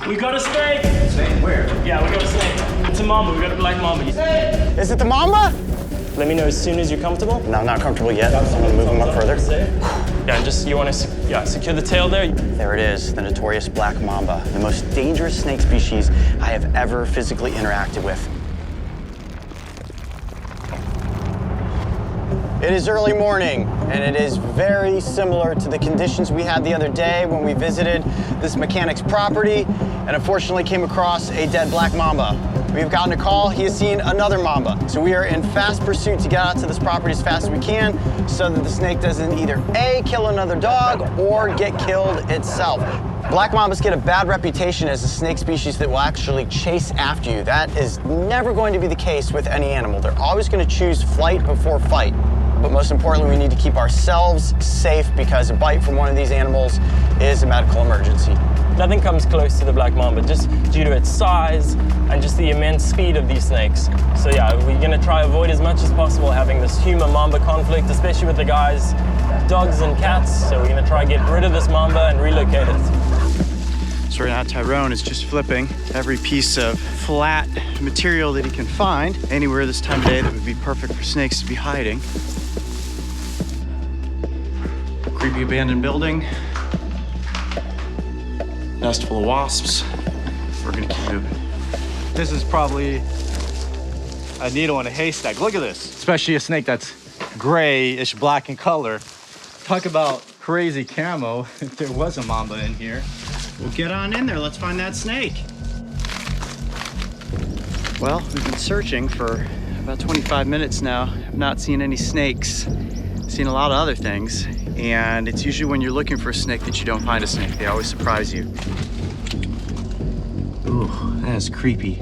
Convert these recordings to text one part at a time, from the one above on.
We got a snake. Snake? Where? Yeah, we got a snake. It's a mamba. We got a black mamba. Is it the mamba? Let me know as soon as you're comfortable. No, not comfortable yet. I'm gonna move him up further. Yeah, just you want to secure the tail there. There it is, the notorious black mamba, the most dangerous snake species I have ever physically interacted with. It is early morning, and it is very similar to the conditions we had the other day when we visited this mechanic's property and unfortunately came across a dead black mamba. We've gotten a call, he has seen another mamba. So we are in fast pursuit to get out to this property as fast as we can so that the snake doesn't either A, kill another dog or get killed itself. Black mambas get a bad reputation as a snake species that will actually chase after you. That is never going to be the case with any animal. They're always going to choose flight before fight. But most importantly, we need to keep ourselves safe because a bite from one of these animals is a medical emergency. Nothing comes close to the black mamba, just due to its size and just the immense speed of these snakes. So yeah, we're gonna try avoid as much as possible having this human-mamba conflict, especially with the guys' dogs and cats. So we're gonna try to get rid of this mamba and relocate it. So right now Tyrone is just flipping every piece of flat material that he can find anywhere this time of day that would be perfect for snakes to be hiding. Creepy abandoned building. Nest full of wasps. We're gonna keep moving. This is probably a needle in a haystack. Look at this. Especially a snake that's grayish black in color. Talk about crazy camo if there was a mamba in here. Well, get on in there. Let's find that snake. Well, we've been searching for about 25 minutes now. Have not seen any snakes. Seen a lot of other things. And it's usually when you're looking for a snake that you don't find a snake. They always surprise you. Ooh, that is creepy.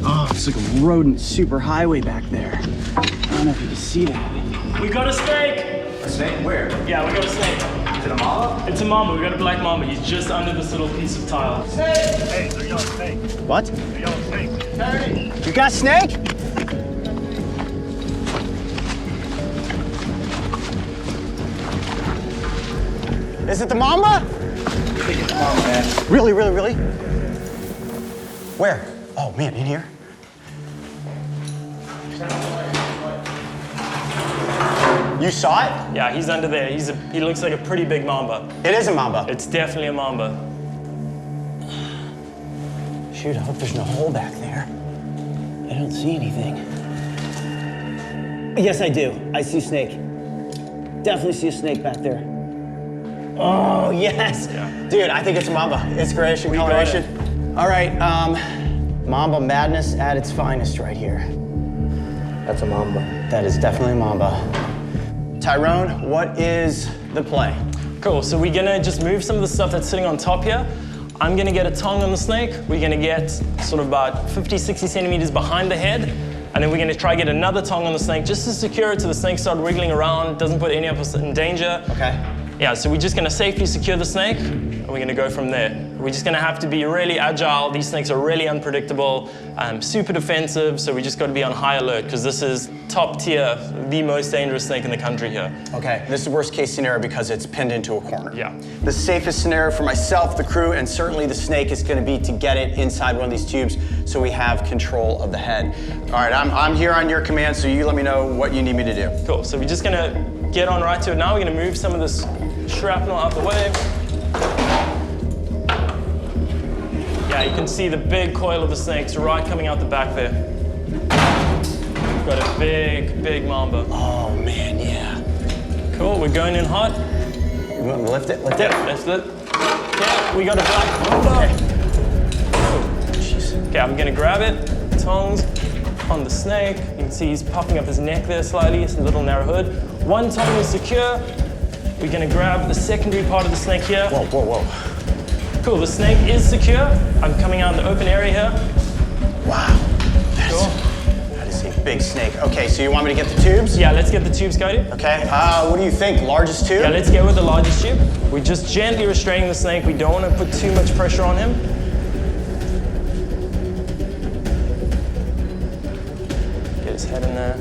Oh, it's like a rodent superhighway back there. I don't know if you can see that. We got a snake. A snake? Where? Yeah, we got a snake. Is it a mamba? It's a mamba. We got a black mamba. He's just under this little piece of tile. Snake! Hey, they're yellow snake. What? They're yellow snake. Hey! You got a snake? Is it the mamba? I think it's a mamba, man. Really, really, really? Where? Oh man, in here? You saw it? Yeah, he's under there. He looks like a pretty big mamba. It is a mamba. It's definitely a mamba. Shoot, I hope there's no hole back there. I don't see anything. Yes, I do. I see snake. Definitely see a snake back there. Oh, yes. Yeah. Dude, I think it's a mamba. It's grayish in coloration. All right, mamba madness at its finest right here. That's a mamba. That is definitely a mamba. Tyrone, what is the play? Cool, so we're gonna just move some of the stuff that's sitting on top here. I'm gonna get a tongue on the snake. We're gonna get sort of about 50, 60 centimeters behind the head. And then we're gonna try to get another tongue on the snake just to secure it so the snake starts wiggling around, doesn't put any of us in danger. Okay. Yeah, so we're just gonna safely secure the snake, and we're gonna go from there. We're just gonna have to be really agile. These snakes are really unpredictable, super defensive, so we just gotta be on high alert, because this is top tier, the most dangerous snake in the country here. Okay, this is the worst case scenario because it's pinned into a corner. Yeah. The safest scenario for myself, the crew, and certainly the snake is gonna be to get it inside one of these tubes so we have control of the head. All right, I'm here on your command, so you let me know what you need me to do. Cool, so we're just gonna get on right to it now. We're gonna move some of this shrapnel out the way. Yeah, you can see the big coil of the snakes right coming out the back there. We've got a big, big mamba. Oh man, yeah. Cool, we're going in hot. You want to lift it? Lift it? Lift it. Yeah, we got a black mamba. Okay. Okay, I'm gonna grab it, tongs on the snake. You can see he's puffing up his neck there slightly, it's a little narrow hood. One tongue is secure. We're gonna grab the secondary part of the snake here. Whoa, whoa, whoa. Cool, the snake is secure. I'm coming out in the open area here. Wow, that is a big snake. Okay, so you want me to get the tubes? Yeah, let's get the tubes, Cody. Okay, what do you think, largest tube? Yeah, let's go with the largest tube. We're just gently restraining the snake. We don't want to put too much pressure on him. Get his head in there.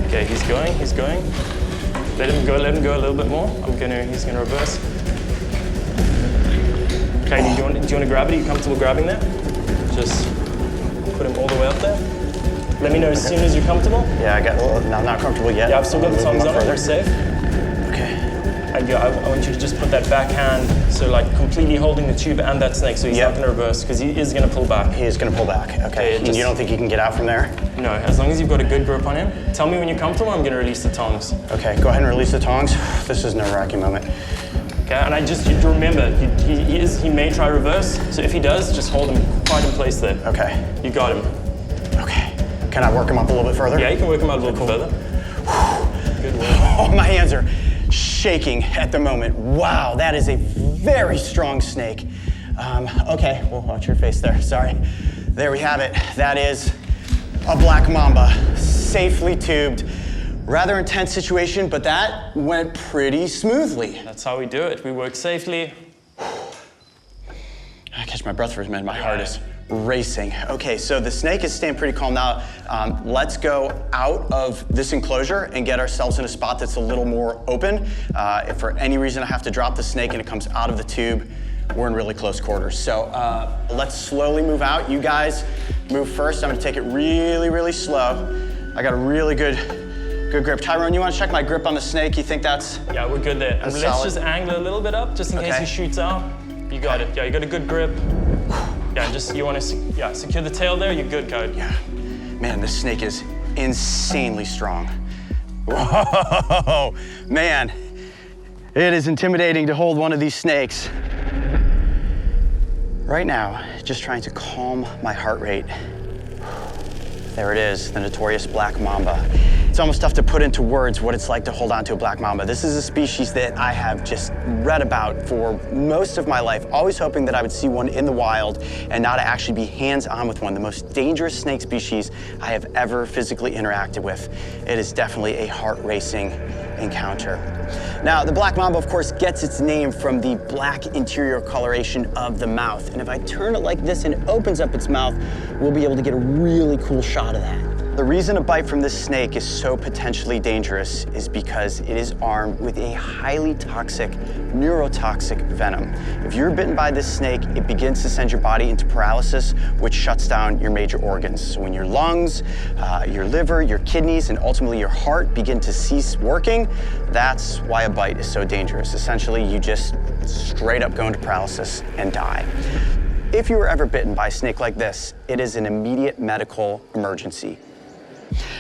Okay, he's going, he's going. Let him go a little bit more. He's gonna reverse. Okay, do Do you want to grab it? Are you comfortable grabbing that? Just put him all the way up there. Let me know as soon as you're comfortable. Yeah, I'm not comfortable yet. Yeah, I've still got the tongs on it. You're safe. Okay. And I want you to just put that back hand, so like completely holding the tube and that snake, so he's not going to reverse, because he is going to pull back. He is going to pull back. Okay. And you don't think he can get out from there? No, as long as you've got a good grip on him. Tell me when you're comfortable, I'm going to release the tongs. Okay, go ahead and release the tongs. This is a nerve-wracking moment. Okay, and you remember, he may try reverse, so if he does, just hold him quite in place there. Okay. You got him. Okay. Can I work him up a little bit further? Yeah, you can work him out a little bit further. Good work. Oh, my hands are shaking at the moment. Wow, that is a very strong snake. Okay, well, watch your face there, sorry. There we have it. That is a black mamba, safely tubed. Rather intense situation, but that went pretty smoothly. That's how we do it. We work safely. I catch my breath for a minute. My heart is racing. Okay, so the snake is staying pretty calm now. Let's go out of this enclosure and get ourselves in a spot that's a little more open. If for any reason I have to drop the snake and it comes out of the tube, we're in really close quarters. So let's slowly move out. You guys move first. I'm gonna take it really, really slow. I got a really good grip. Tyrone, you want to check my grip on the snake? You think that's Yeah, we're good there. And let's solid. just angle a little bit up, just in case he shoots out. You got it. Yeah, you got a good grip. Yeah, just you want to secure the tail there. You're good, Coyote. Yeah. Man, this snake is insanely strong. Whoa, man. It is intimidating to hold one of these snakes. Right now, just trying to calm my heart rate. There it is, the notorious black mamba. It's almost tough to put into words what it's like to hold on to a black mamba. This is a species that I have just read about for most of my life, always hoping that I would see one in the wild and not actually be hands-on with one, the most dangerous snake species I have ever physically interacted with. It is definitely a heart-racing encounter. Now, the black mamba, of course, gets its name from the black interior coloration of the mouth. And if I turn it like this and it opens up its mouth, we'll be able to get a really cool shot of that. The reason a bite from this snake is so potentially dangerous is because it is armed with a highly toxic, neurotoxic venom. If you're bitten by this snake, it begins to send your body into paralysis, which shuts down your major organs. So when your lungs, your liver, your kidneys, and ultimately your heart begin to cease working, that's why a bite is so dangerous. Essentially, you just straight up go into paralysis and die. If you were ever bitten by a snake like this, it is an immediate medical emergency.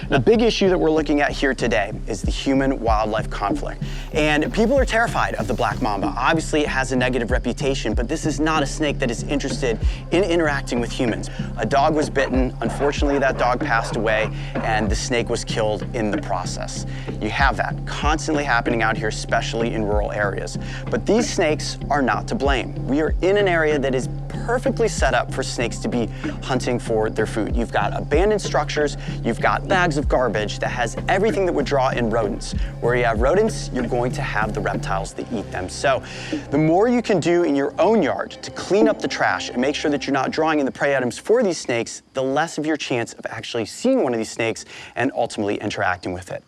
The big issue that we're looking at here today is the human-wildlife conflict. And people are terrified of the black mamba. Obviously, it has a negative reputation, but this is not a snake that is interested in interacting with humans. A dog was bitten. Unfortunately, that dog passed away, and the snake was killed in the process. You have that constantly happening out here, especially in rural areas. But these snakes are not to blame. We are in an area that is perfectly set up for snakes to be hunting for their food. You've got abandoned structures, you've got bags of garbage that has everything that would draw in rodents. Where you have rodents, you're going to have the reptiles that eat them. So the more you can do in your own yard to clean up the trash and make sure that you're not drawing in the prey items for these snakes, the less of your chance of actually seeing one of these snakes and ultimately interacting with it.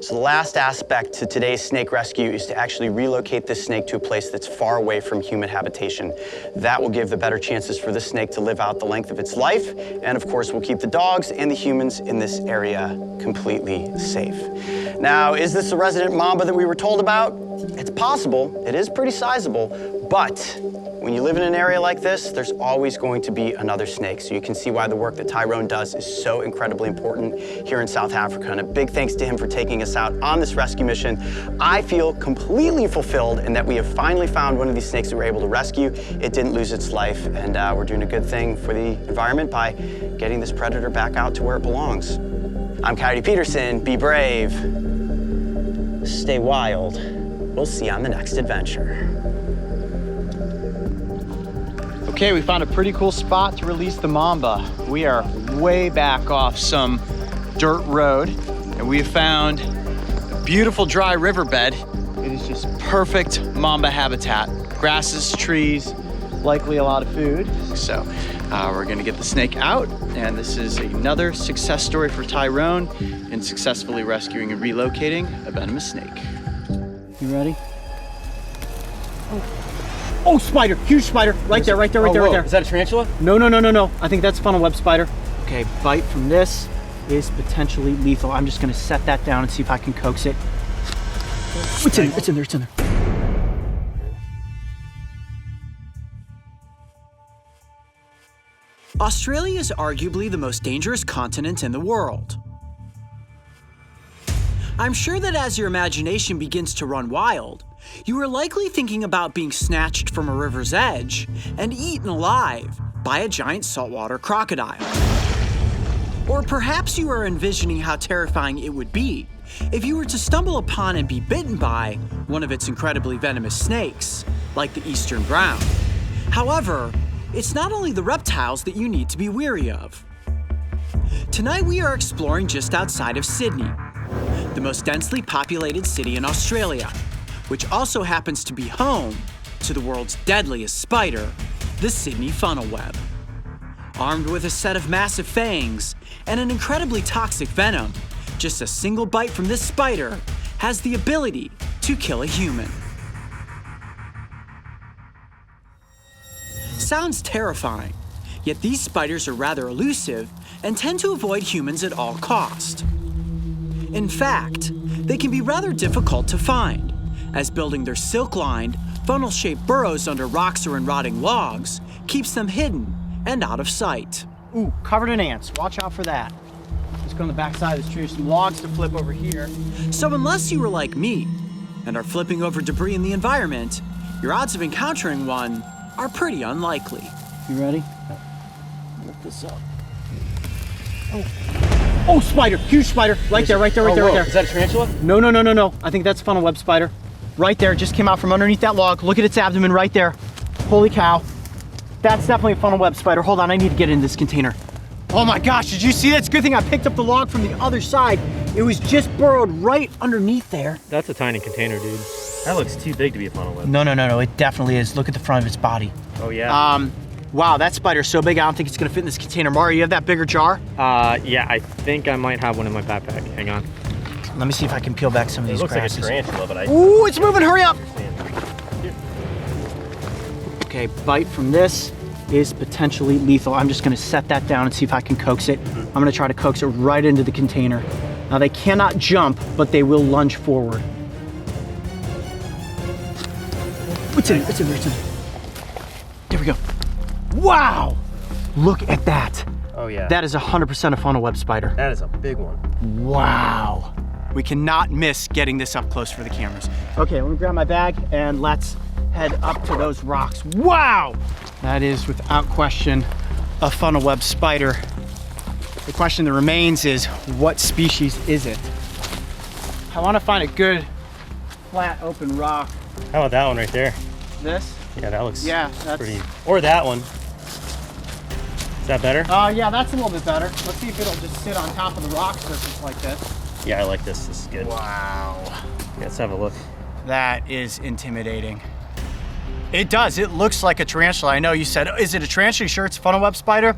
So the last aspect to today's snake rescue is to actually relocate this snake to a place that's far away from human habitation. That will give the better chances for this snake to live out the length of its life, and of course will keep the dogs and the humans in this area completely safe. Now, is this the resident mamba that we were told about? It's possible, it is pretty sizable, but when you live in an area like this, there's always going to be another snake. So you can see why the work that Tyrone does is so incredibly important here in South Africa. And a big thanks to him for taking us out on this rescue mission. I feel completely fulfilled in that we have finally found one of these snakes that we're able to rescue. It didn't lose its life, and we're doing a good thing for the environment by getting this predator back out to where it belongs. I'm Coyote Peterson. Be brave. Stay wild. We'll see you on the next adventure. Okay, we found a pretty cool spot to release the mamba. We are way back off some dirt road, and we have found a beautiful dry riverbed. It is just perfect mamba habitat. Grasses, trees, likely a lot of food. So we're gonna get the snake out, and this is another success story for Tyrone in successfully rescuing and relocating a venomous snake. You ready? Oh, spider, huge spider, right there, right there, right there, right there. Is that a tarantula? No, no, no, no, no. I think that's funnel web spider. Okay, bite from this is potentially lethal. I'm just gonna set that down and see if I can coax it. It's in there, it's in there, it's in there. Australia is arguably the most dangerous continent in the world. I'm sure that as your imagination begins to run wild, you are likely thinking about being snatched from a river's edge and eaten alive by a giant saltwater crocodile. Or perhaps you are envisioning how terrifying it would be if you were to stumble upon and be bitten by one of its incredibly venomous snakes, like the eastern brown. However, it's not only the reptiles that you need to be weary of. Tonight we are exploring just outside of Sydney, the most densely populated city in Australia, which also happens to be home to the world's deadliest spider, the Sydney funnel web. Armed with a set of massive fangs and an incredibly toxic venom, just a single bite from this spider has the ability to kill a human. Sounds terrifying, yet these spiders are rather elusive and tend to avoid humans at all cost. In fact, they can be rather difficult to find, as building their silk-lined, funnel-shaped burrows under rocks or in rotting logs keeps them hidden and out of sight. Ooh, covered in ants. Watch out for that. Let's go on the back side of this tree. There's some logs to flip over here. So unless you were like me and are flipping over debris in the environment, your odds of encountering one are pretty unlikely. You ready? Lift this up. Oh, spider, huge spider, right there, right there, right there, right there. Is that a tarantula? No, no, no, no, no. I think that's funnel web spider. Right there, just came out from underneath that log. Look at its abdomen right there. Holy cow. That's definitely a funnel web spider. Hold on, I need to get in this container. Oh my gosh, did you see that? It's a good thing I picked up the log from the other side. It was just burrowed right underneath there. That's a tiny container, dude. That looks too big to be a funnel web. No, no, no, no, it definitely is. Look at the front of its body. Oh yeah. Wow, that spider's so big, I don't think it's gonna fit in this container. Mario, you have that bigger jar? Yeah, I think I might have one in my backpack. Hang on. Let me see if I can peel back some of these grasses. It looks like a tarantula, but I... Ooh, it's moving, hurry up! Okay, bite from this is potentially lethal. I'm just gonna set that down and see if I can coax it. I'm gonna try to coax it right into the container. Now they cannot jump, but they will lunge forward. It's in there, it's in there, it's in there. There we go. Wow! Look at that. Oh yeah. That is 100% a funnel web spider. That is a big one. Wow. We cannot miss getting this up close for the cameras. Okay, let me grab my bag and let's head up to those rocks. Wow! That is without question a funnel web spider. The question that remains is, what species is it? I want to find a good flat open rock. How about that one right there? This? Yeah, that looks that's pretty. Or that one. Is that better? Yeah, that's a little bit better. Let's see if it'll just sit on top of the rock surface like this. Yeah, I like this. This is good. Wow. Yeah, let's have a look. That is intimidating. It does. It looks like a tarantula. I know you said, is it a tarantula? You sure it's a funnel web spider?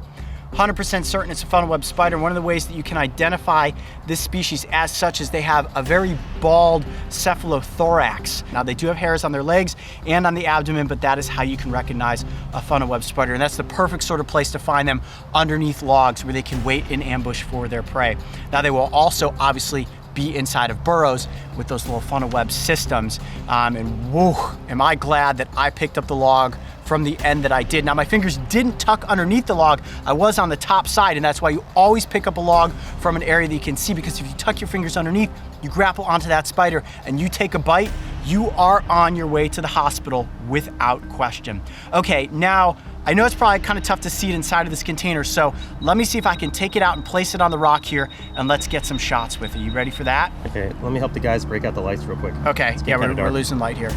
100% certain it's a funnel web spider. One of the ways that you can identify this species as such is they have a very bald cephalothorax. Now they do have hairs on their legs and on the abdomen, but that is how you can recognize a funnel web spider. And that's the perfect sort of place to find them, underneath logs where they can wait in ambush for their prey. Now they will also obviously be inside of burrows with those little funnel web systems. And whoa, am I glad that I picked up the log from the end that I did. Now my fingers didn't tuck underneath the log. I was on the top side, and that's why you always pick up a log from an area that you can see, because if you tuck your fingers underneath, you grapple onto that spider and you take a bite, you are on your way to the hospital without question. Okay, now I know it's probably kind of tough to see it inside of this container, so let me see if I can take it out and place it on the rock here, and let's get some shots with it. You ready for that? Okay, let me help the guys break out the lights real quick. Okay, yeah, we're losing light here.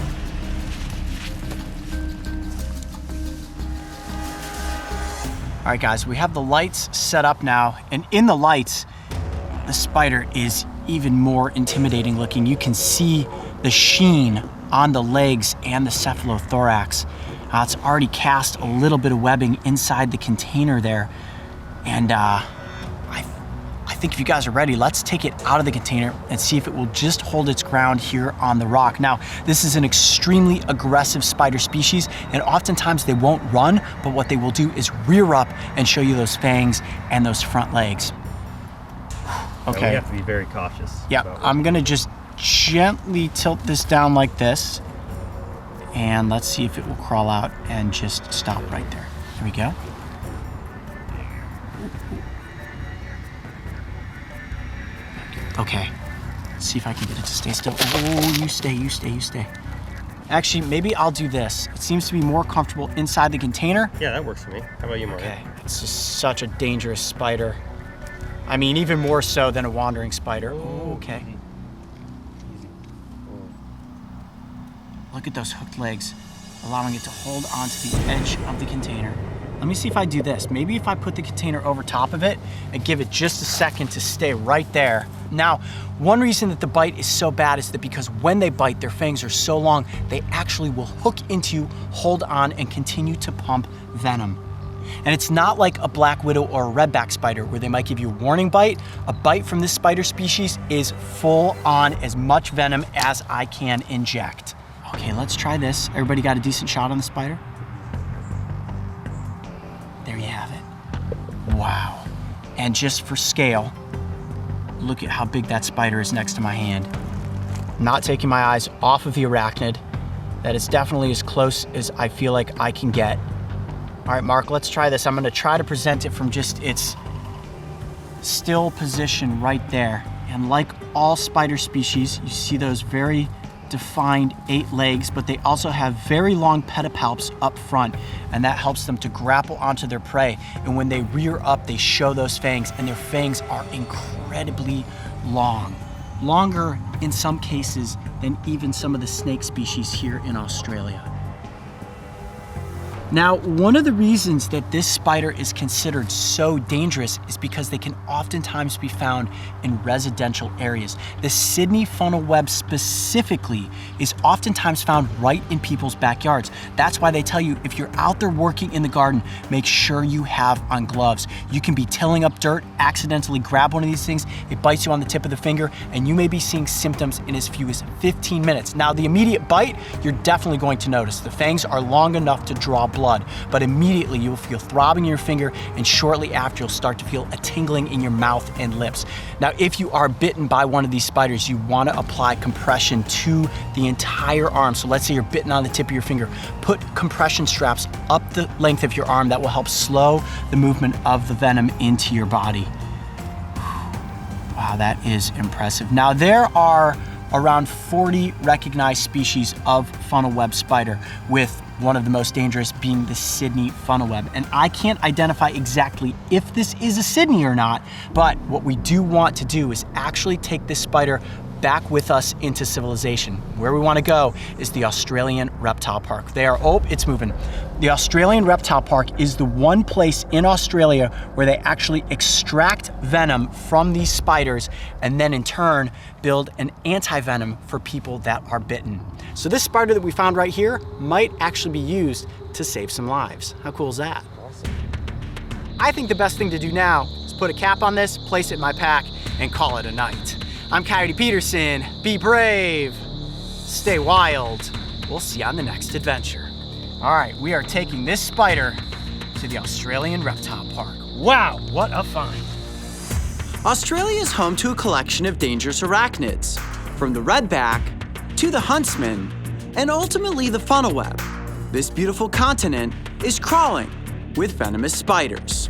All right, guys, we have the lights set up now, and in the lights, the spider is even more intimidating looking. You can see the sheen on the legs and the cephalothorax. It's already cast a little bit of webbing inside the container there, and I think if you guys are ready, let's take it out of the container and see if it will just hold its ground here on the rock. Now, this is an extremely aggressive spider species, and oftentimes they won't run, but what they will do is rear up and show you those fangs and those front legs. Okay. We have to be very cautious. Yeah, I'm gonna just gently tilt this down like this, and let's see if it will crawl out and just stop right there. Here we go. Okay, let's see if I can get it to stay still. Oh, you stay. Actually, maybe I'll do this. It seems to be more comfortable inside the container. Yeah, that works for me. How about you, Mark? Okay, it's just such a dangerous spider. I mean, even more so than a wandering spider. Oh, okay. Look at those hooked legs, allowing it to hold onto the edge of the container. Let me see if I do this. Maybe if I put the container over top of it and give it just a second to stay right there. Now, one reason that the bite is so bad is that because when they bite, their fangs are so long, they actually will hook into you, hold on, and continue to pump venom. And it's not like a black widow or a redback spider where they might give you a warning bite. A bite from this spider species is full on as much venom as I can inject. Okay, let's try this. Everybody got a decent shot on the spider? There you have it. Wow. And just for scale, look at how big that spider is next to my hand. Not taking my eyes off of the arachnid. That is definitely as close as I feel like I can get. All right, Mark, let's try this. I'm gonna try to present it from just its still position right there. And like all spider species, you see those very defined 8 legs, but they also have very long pedipalps up front, and that helps them to grapple onto their prey. And when they rear up, they show those fangs, and their fangs are incredibly long. Longer in some cases than even some of the snake species here in Australia. Now, one of the reasons that this spider is considered so dangerous is because they can oftentimes be found in residential areas. The Sydney funnel web specifically is oftentimes found right in people's backyards. That's why they tell you if you're out there working in the garden, make sure you have on gloves. You can be tilling up dirt, accidentally grab one of these things, it bites you on the tip of the finger, and you may be seeing symptoms in as few as 15 minutes. Now, the immediate bite, you're definitely going to notice. The fangs are long enough to draw blood, but immediately you'll feel throbbing in your finger, and shortly after you'll start to feel a tingling in your mouth and lips. Now, if you are bitten by one of these spiders, you want to apply compression to the entire arm. So let's say you're bitten on the tip of your finger, put compression straps up the length of your arm. That will help slow the movement of the venom into your body. Wow, that is impressive. Now, there are around 40 recognized species of funnel web spider, with one of the most dangerous being the Sydney funnel web. And I can't identify exactly if this is a Sydney or not, but what we do want to do is actually take this spider back with us into civilization. Where we want to go is the Australian Reptile Park. It's moving. The Australian Reptile Park is the one place in Australia where they actually extract venom from these spiders and then in turn build an anti-venom for people that are bitten. So this spider that we found right here might actually be used to save some lives. How cool is that? Awesome. I think the best thing to do now is put a cap on this, place it in my pack, and call it a night. I'm Coyote Peterson. Be brave, stay wild. We'll see you on the next adventure. All right, we are taking this spider to the Australian Reptile Park. Wow, what a find. Australia is home to a collection of dangerous arachnids, from the redback to the huntsman, and ultimately the funnel web. This beautiful continent is crawling with venomous spiders.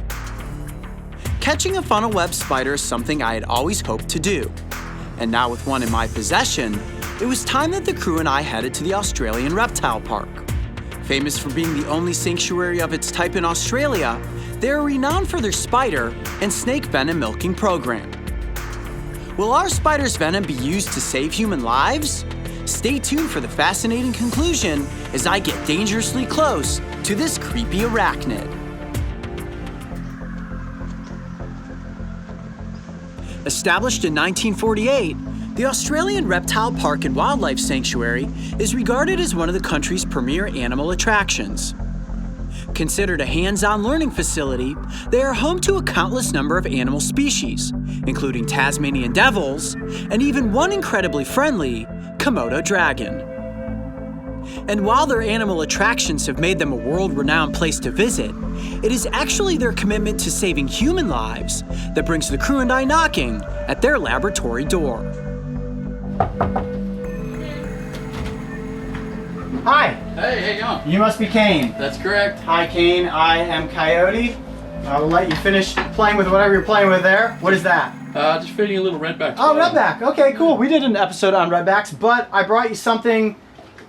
Catching a funnel web spider is something I had always hoped to do. And now with one in my possession, it was time that the crew and I headed to the Australian Reptile Park. Famous for being the only sanctuary of its type in Australia, they are renowned for their spider and snake venom milking program. Will our spider's venom be used to save human lives? Stay tuned for the fascinating conclusion as I get dangerously close to this creepy arachnid. Established in 1948, the Australian Reptile Park and Wildlife Sanctuary is regarded as one of the country's premier animal attractions. Considered a hands-on learning facility, they are home to a countless number of animal species, including Tasmanian devils, and even one incredibly friendly Komodo dragon. And while their animal attractions have made them a world-renowned place to visit, it is actually their commitment to saving human lives that brings the crew and I knocking at their laboratory door. Hi, Hey, how you going? you must be Kane. That's correct. Hi, Kane. I am Coyote. I will let you finish playing with whatever you're playing with there. What is that? Just feeding a little redback. Oh, redback. Okay, cool. We did an episode on redbacks, but I brought you something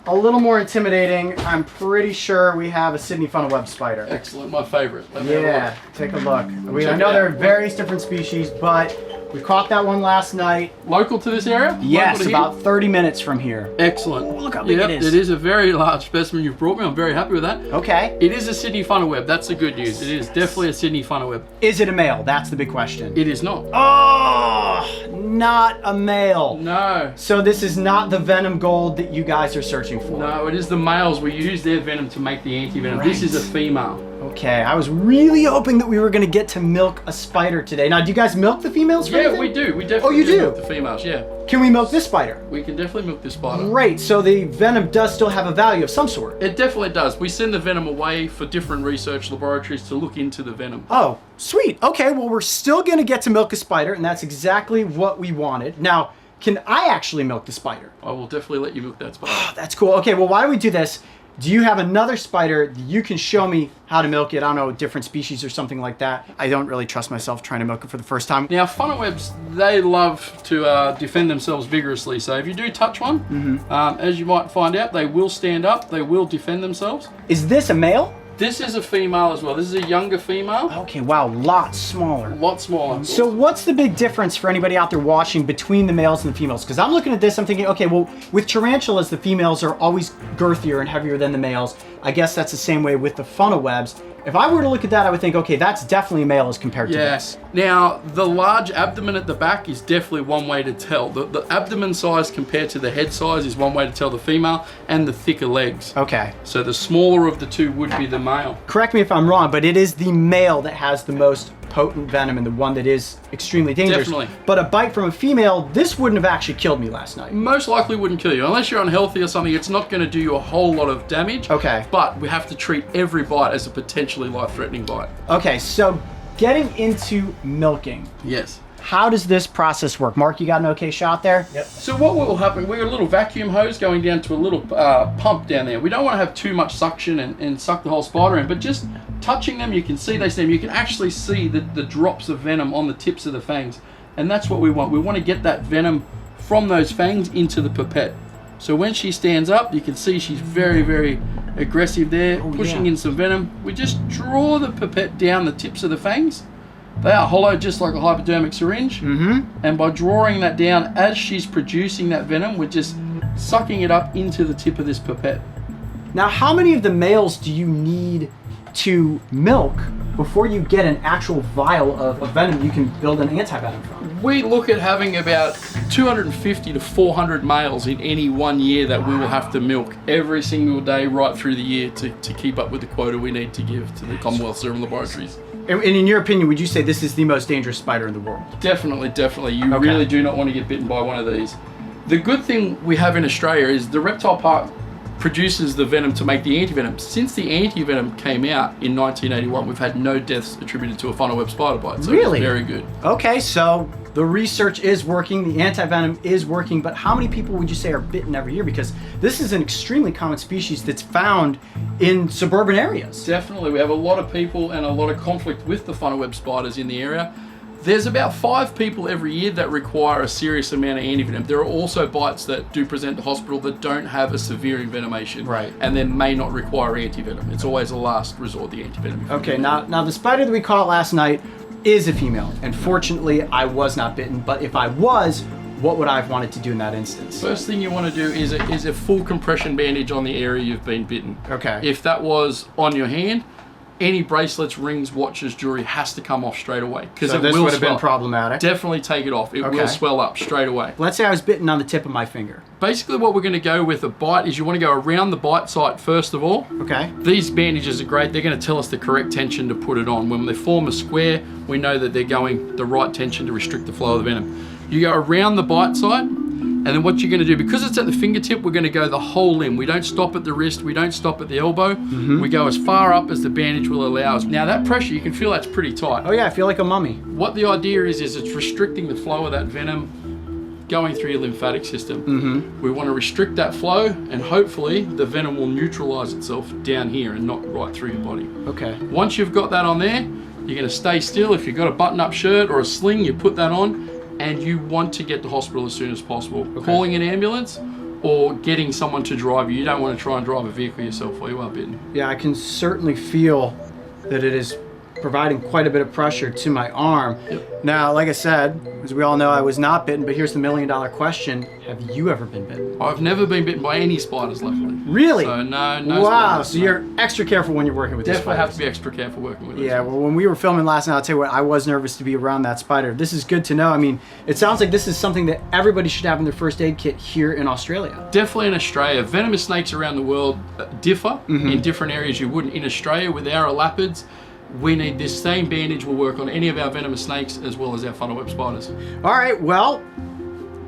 a little more intimidating. I'm pretty sure we have a Sydney funnel web spider. Excellent, my favorite. Let me have a Yeah, look. take a look. I Check know it there are out. various different species, but we caught that one last night. Local to this area? Yes, Local to about here? 30 minutes from here. Excellent. Look how big Yep, it is. It is a very large specimen you've brought me. I'm very happy with that. Okay. It is a Sydney funnel web. That's the good news. It is definitely a Sydney funnel web. Is it a male? That's the big question. It is not. Oh, not a male. No. So this is not the venom gold that you guys are searching for. No, it is the males. We use their venom to make the anti-venom. This is a female. Okay, I was really hoping that we were going to get to milk a spider today. Now, do you guys milk the females for Yeah, anything? we do. We definitely you do? milk the females, yeah. Can we milk this spider? We can definitely milk this spider. Great, so the venom does still have a value of some sort. It definitely does. We send the venom away for different research laboratories to look into the venom. Oh, sweet. Okay, well, we're still going to get to milk a spider, and that's exactly what we wanted. Now, can I actually milk the spider? I will definitely let you milk that spider. Oh, that's cool. Okay, well, why don't we do this? Do you have another spider that you can show me how to milk it? I don't know, different species or something like that. I don't really trust myself trying to milk it for the first time. Now, funnel webs, they love to defend themselves vigorously. So if you do touch one, as you might find out, they will stand up, they will defend themselves. Is this a male? This is a female as well. This is a younger female, Okay, wow, lots a smaller. lot smaller. So what's the big difference for anybody out there watching between the males and the females? Because I'm looking at this, I'm thinking, okay, well, with tarantulas, the females are always girthier and heavier than the males. I guess that's the same way with the funnel webs. If I were to look at that, I would think, okay, that's definitely a male as compared to this. Now, the large abdomen at the back is definitely one way to tell. The abdomen size compared to the head size is one way to tell the female, and the thicker legs. Okay. So the smaller of the two would be the male. Correct me if I'm wrong, but it is the male that has the most potent venom and the one that is extremely dangerous. Definitely. But a bite from a female, this wouldn't have actually killed me last night. Most likely wouldn't kill you. Unless you're unhealthy or something, it's not going to do you a whole lot of damage. Okay. But we have to treat every bite as a potentially life-threatening bite. Okay, so getting into milking. Yes. How does this process work? Mark, you got an okay shot there? Yep. So what will happen, we've got a little vacuum hose going down to a little pump down there. We don't want to have too much suction and suck the whole spider in, but just touching them, you can see they stem. You can actually see the drops of venom on the tips of the fangs. And that's what we want. We want to get that venom from those fangs into the pipette. So when she stands up, you can see she's very, very aggressive there, pushing in some venom. We just draw the pipette down the tips of the fangs. They are hollow just like a hypodermic syringe. And by drawing that down as she's producing that venom, we're just sucking it up into the tip of this pipette. Now, how many of the males do you need to milk before you get an actual vial of venom you can build an anti-venom from? We look at having about 250 to 400 males in any 1 year that we will have to milk every single day right through the year to keep up with the quota we need to give to the Commonwealth Serum Laboratories. And in your opinion, would you say this is the most dangerous spider in the world? Definitely, definitely. You really do not want to get bitten by one of these. The good thing we have in Australia is the reptile park produces the venom to make the anti-venom. Since the anti-venom came out in 1981, we've had no deaths attributed to a funnel web spider bite. So Really? It's very good. Okay, so the research is working, the anti-venom is working, but how many people would you say are bitten every year? Because this is an extremely common species that's found in suburban areas. Definitely. We have a lot of people and a lot of conflict with the funnel web spiders in the area. There's about 5 people every year that require a serious amount of antivenom. There are also bites that do present to hospital that don't have a severe envenomation. Right. And then may not require antivenom. It's always a last resort, the antivenom. Okay, now the spider that we caught last night is a female, and fortunately I was not bitten, but if I was, what would I have wanted to do in that instance? First thing you want to do is a full compression bandage on the area you've been bitten. Okay. If that was on your hand, any bracelets, rings, watches, jewelry has to come off straight away because So it this will would have been swell. problematic. Definitely take it off. It Okay. will swell up straight away. Let's say I was bitten on the tip of my finger. Basically, what we're going to go with a bite is you want to go around the bite site first of all. Okay. These bandages are great. They're going to tell us the correct tension to put it on. When they form a square, we know that they're going the right tension to restrict the flow of the venom. You go around the bite site, and then what you're going to do, because it's at the fingertip, we're going to go the whole limb. We don't stop at the wrist. We don't stop at the elbow. We go as far up as the bandage will allow us. Now that pressure, you can feel that's pretty tight. Oh yeah, I feel like a mummy. What the idea is it's restricting the flow of that venom going through your lymphatic system. We want to restrict that flow, and hopefully the venom will neutralize itself down here and not right through your body. Okay. Once you've got that on there, you're going to stay still. If you've got a button-up shirt or a sling, you put that on, and you want to get to hospital as soon as possible. Calling an ambulance or getting someone to drive you. You don't want to try and drive a vehicle yourself while you are bitten. Yeah, I can certainly feel that it is providing quite a bit of pressure to my arm. Now, like I said, as we all know, I was not bitten, but here's the million-dollar question. Have you ever been bitten? I've never been bitten by any spiders, luckily. Really? So no Wow, spiders, so no. you're extra careful when you're working with these Definitely spiders. have to be extra careful working with Yeah, it. well, when we were filming last night, I'll tell you what, I was nervous to be around that spider. This is good to know. I mean, it sounds like this is something that everybody should have in their first aid kit here in Australia. Definitely in Australia. Venomous snakes around the world differ in different areas you wouldn't. In Australia, with our elapids, we need this same bandage will work on any of our venomous snakes as well as our funnel web spiders. All right, well,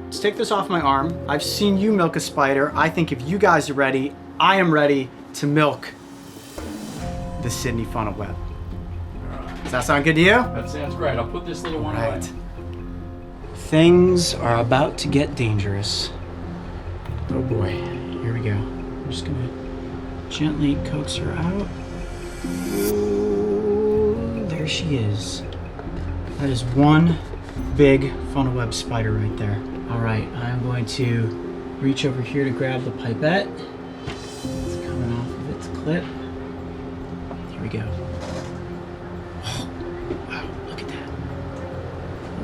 let's take this off my arm. I've seen you milk a spider. I think if you guys are ready, I am ready to milk the Sydney funnel web. Does that sound good to you? That sounds great. I'll put this little one away. Right. Things are about to get dangerous. Oh boy, here we go. I'm just gonna gently coax her out. Ooh, there she is. That is one big funnel web spider right there. All right, I'm going to reach over here to grab the pipette. It's coming off of its clip. Here we go. Oh, wow, look at that.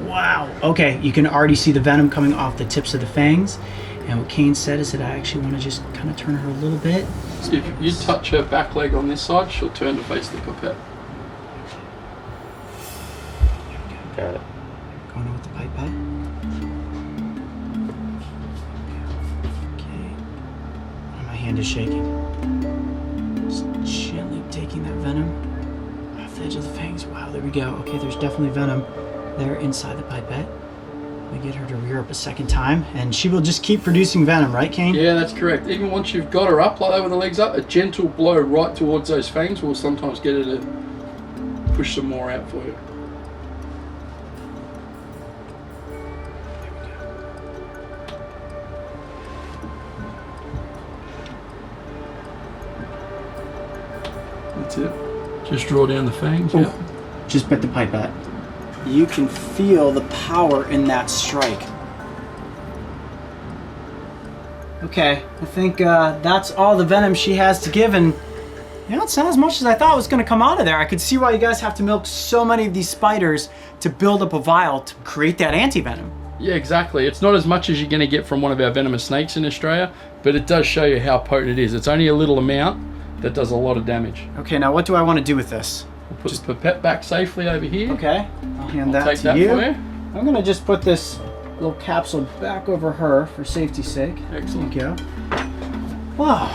Wow. Okay, you can already see the venom coming off the tips of the fangs. And what Kane said is that I actually want to just kind of turn her a little bit. So if you touch her back leg on this side, she'll turn to face the pipette. Got it. Going in with the pipette. Okay. And my hand is shaking. Just gently taking that venom off the edge of the fangs. Wow, there we go. Okay, there's definitely venom there inside the pipette. We get her to rear up a second time, and she will just keep producing venom, right, Kane? Yeah, that's correct. Even once you've got her up like that with the legs up, a gentle blow right towards those fangs will sometimes get her to push some more out for you. That's it. Just draw down the fangs. Ooh. Yeah. Just bit the pipette. You can feel the power in that strike. Okay, I think that's all the venom she has to give, and you know, it's not as much as I thought was going to come out of there. I could see why you guys have to milk so many of these spiders to build up a vial to create that anti-venom. Yeah, exactly. It's not as much as you're going to get from one of our venomous snakes in Australia, but it does show you how potent it is. It's only a little amount that does a lot of damage. Okay, now what do I want to do with this? We'll put the pipette back safely over here. Okay, I'll hand I'll that take to that you. for you. I'm going to just put this little capsule back over her for safety's sake. Excellent. There you go. Wow.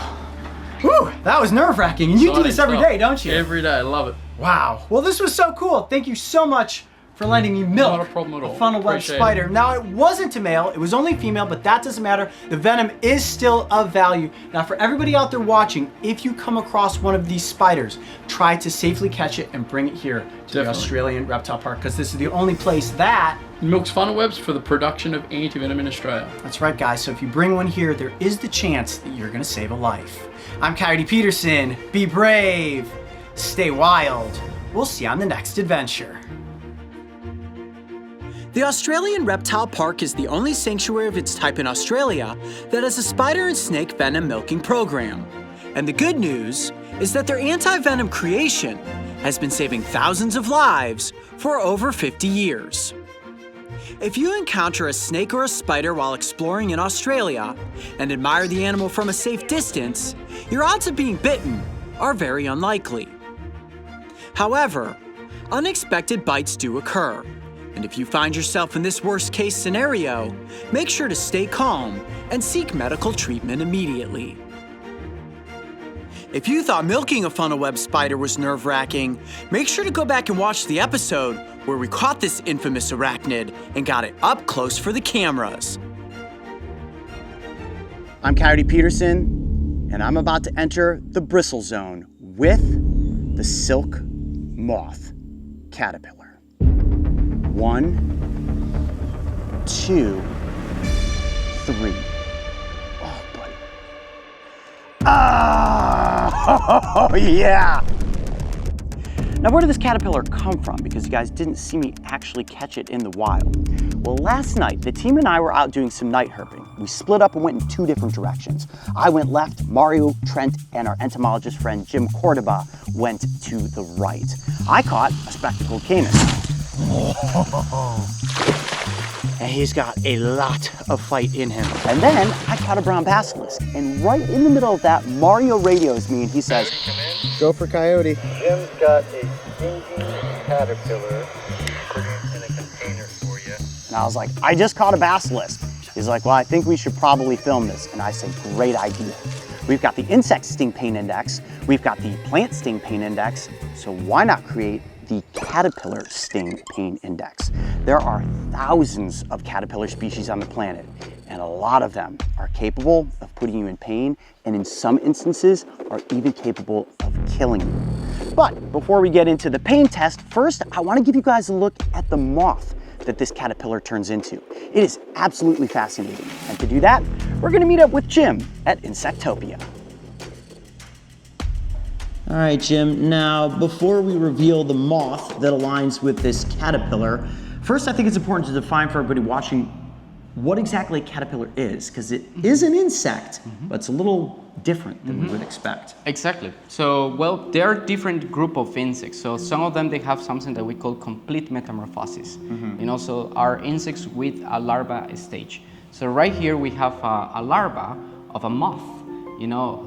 Whew, that was nerve-wracking. And you do this every day, don't you? Every day. I love it. Wow. Well, this was so cool. Thank you so much for letting me milk Not a problem at all. a funnel web Appreciate spider. it. Now, it wasn't a male. It was only female, but that doesn't matter. The venom is still of value. Now, for everybody out there watching, if you come across one of these spiders, try to safely catch it and bring it here to the Definitely. Australian Reptile Park, because this is the only place that... Milks funnel webs for the production of anti-venom in Australia. That's right, guys. So if you bring one here, there is the chance that you're going to save a life. I'm Coyote Peterson. Be brave. Stay wild. We'll see you on the next adventure. The Australian Reptile Park is the only sanctuary of its type in Australia that has a spider and snake venom milking program. And the good news is that their anti-venom creation has been saving thousands of lives for over 50 years. If you encounter a snake or a spider while exploring in Australia and admire the animal from a safe distance, your odds of being bitten are very unlikely. However, unexpected bites do occur, and if you find yourself in this worst-case scenario, make sure to stay calm and seek medical treatment immediately. If you thought milking a funnel web spider was nerve-wracking, make sure to go back and watch the episode where we caught this infamous arachnid and got it up close for the cameras. I'm Coyote Peterson, and I'm about to enter the bristle zone with the silk moth caterpillar. 1, 2, 3. Oh, buddy. Ah! Oh, yeah! Now, where did this caterpillar come from? Because you guys didn't see me actually catch it in the wild. Well, last night, the team and I were out doing some night herping. We split up and went in 2 different directions. I went left, Mario, Trent, and our entomologist friend Jim Cordoba went to the right. I caught a spectacled canis. And he's got a lot of fight in him. And then I caught a brown basilisk. And right in the middle of that, Mario radios me and he says, "Go for Coyote." Jim's got a stinging caterpillar in a container for you. And I was like, "I just caught a basilisk." He's like, "Well, I think we should probably film this." And I said, "Great idea." We've got the insect sting pain index. We've got the plant sting pain index. So why not create the caterpillar sting pain index? There are thousands of caterpillar species on the planet, and a lot of them are capable of putting you in pain, and in some instances are even capable of killing you. But before we get into the pain test, first I want to give you guys a look at the moth that this caterpillar turns into. It is absolutely fascinating. And to do that, we're going to meet up with Jim at Insectopia. All right, Jim, now before we reveal the moth that aligns with this caterpillar, first I think it's important to define for everybody watching what exactly a caterpillar is, because it is an insect, but it's a little different than we would expect. Exactly. So, well, there are different group of insects. So some of them, they have something that we call complete metamorphosis. And also are insects with a larva stage. So right here we have a larva of a moth. You know,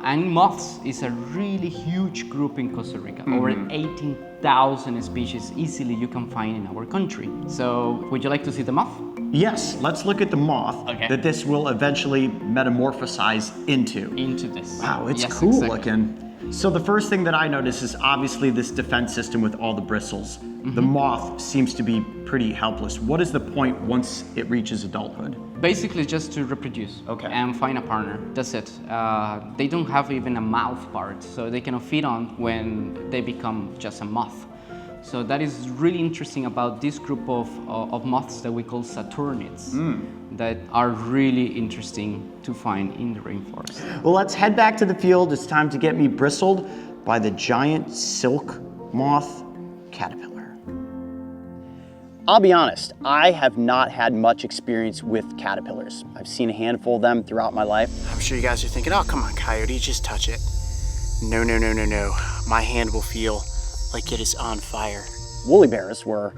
and moths is a really huge group in Costa Rica. Over 18,000 species easily you can find in our country. So, would you like to see the moth? Yes, let's look at the moth that this will eventually metamorphosize into. Into this. Wow, it's Yes, cool exactly. looking. So the first thing that I notice is obviously this defense system with all the bristles. The moth seems to be pretty helpless. What is the point once it reaches adulthood? Basically just to reproduce and find a partner. That's it. They don't have even a mouth part, so they cannot feed on when they become just a moth. So that is really interesting about this group of moths that we call saturnids that are really interesting to find in the rainforest. Well, let's head back to the field. It's time to get me bristled by the giant silk moth caterpillar. I'll be honest, I have not had much experience with caterpillars. I've seen a handful of them throughout my life. I'm sure you guys are thinking, "Oh, come on, Coyote, just touch it." No, no, no, no, no. My hand will feel like it is on fire. Woolly bears were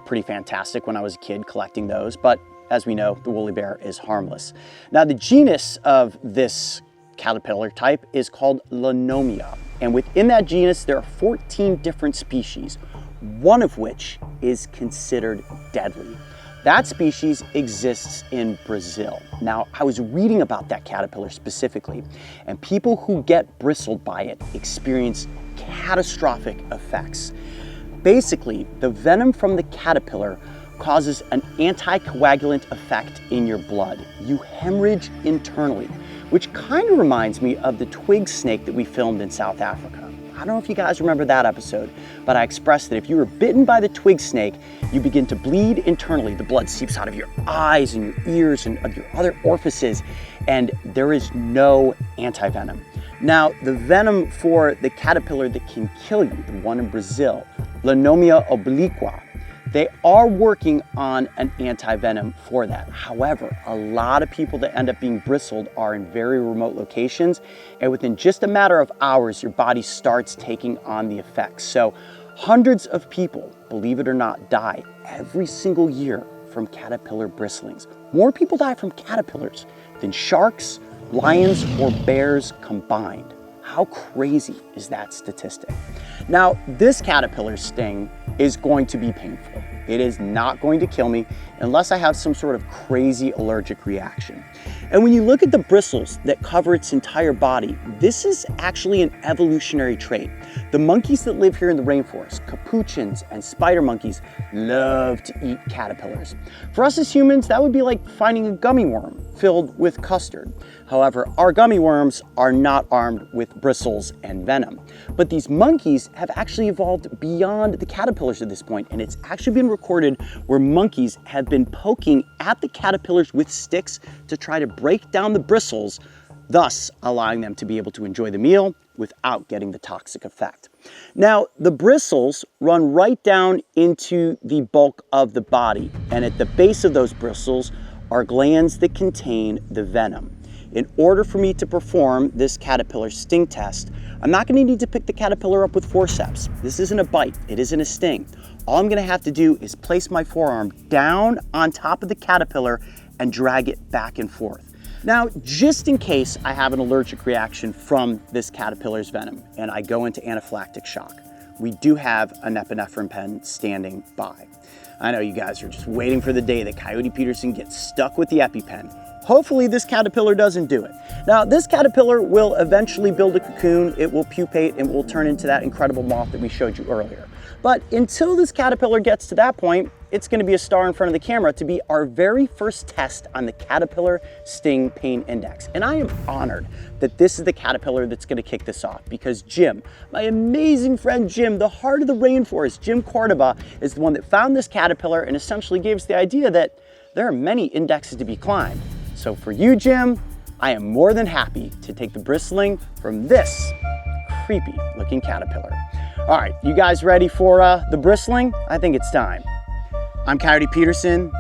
pretty fantastic when I was a kid collecting those, but as we know, the woolly bear is harmless. Now, the genus of this caterpillar type is called Lenomia, and within that genus, there are 14 different species, one of which is considered deadly. That species exists in Brazil. Now, I was reading about that caterpillar specifically, and people who get bristled by it experience catastrophic effects. Basically, the venom from the caterpillar causes an anticoagulant effect in your blood. You hemorrhage internally, which kind of reminds me of the twig snake that we filmed in South Africa. I don't know if you guys remember that episode, but I expressed that if you were bitten by the twig snake, you begin to bleed internally. The blood seeps out of your eyes and your ears and of your other orifices, and there is no antivenom. Now, the venom for the caterpillar that can kill you, the one in Brazil, Lenomia obliqua, they are working on an antivenom for that. However, a lot of people that end up being bristled are in very remote locations, and within just a matter of hours, your body starts taking on the effects. So hundreds of people, believe it or not, die every single year from caterpillar bristlings. More people die from caterpillars than sharks, lions, or bears combined. How crazy is that statistic? Now, this caterpillar sting is going to be painful. It is not going to kill me unless I have some sort of crazy allergic reaction. And when you look at the bristles that cover its entire body, this is actually an evolutionary trait. The monkeys that live here in the rainforest, capuchins and spider monkeys, love to eat caterpillars. For us as humans, that would be like finding a gummy worm filled with custard. However, our gummy worms are not armed with bristles and venom. But these monkeys have actually evolved beyond the caterpillars at this point, and it's actually been recorded where monkeys have been poking at the caterpillars with sticks to try to break down the bristles, thus allowing them to be able to enjoy the meal without getting the toxic effect. Now, the bristles run right down into the bulk of the body, and at the base of those bristles are glands that contain the venom. In order for me to perform this caterpillar sting test, I'm not going to need to pick the caterpillar up with forceps. This isn't a bite, it isn't a sting. All I'm going to have to do is place my forearm down on top of the caterpillar and drag it back and forth. Now, just in case I have an allergic reaction from this caterpillar's venom and I go into anaphylactic shock, we do have an epinephrine pen standing by. I know you guys are just waiting for the day that Coyote Peterson gets stuck with the EpiPen. Hopefully this caterpillar doesn't do it. Now, this caterpillar will eventually build a cocoon, it will pupate, and will turn into that incredible moth that we showed you earlier. But until this caterpillar gets to that point, it's gonna be a star in front of the camera to be our very first test on the caterpillar sting pain index. And I am honored that this is the caterpillar that's gonna kick this off, because Jim, my amazing friend Jim, the heart of the rainforest, Jim Cordoba, is the one that found this caterpillar and essentially gave us the idea that there are many indexes to be climbed. So for you, Jim, I am more than happy to take the bristling from this creepy looking caterpillar. All right, you guys ready for the bristling? I think it's time. I'm Coyote Peterson,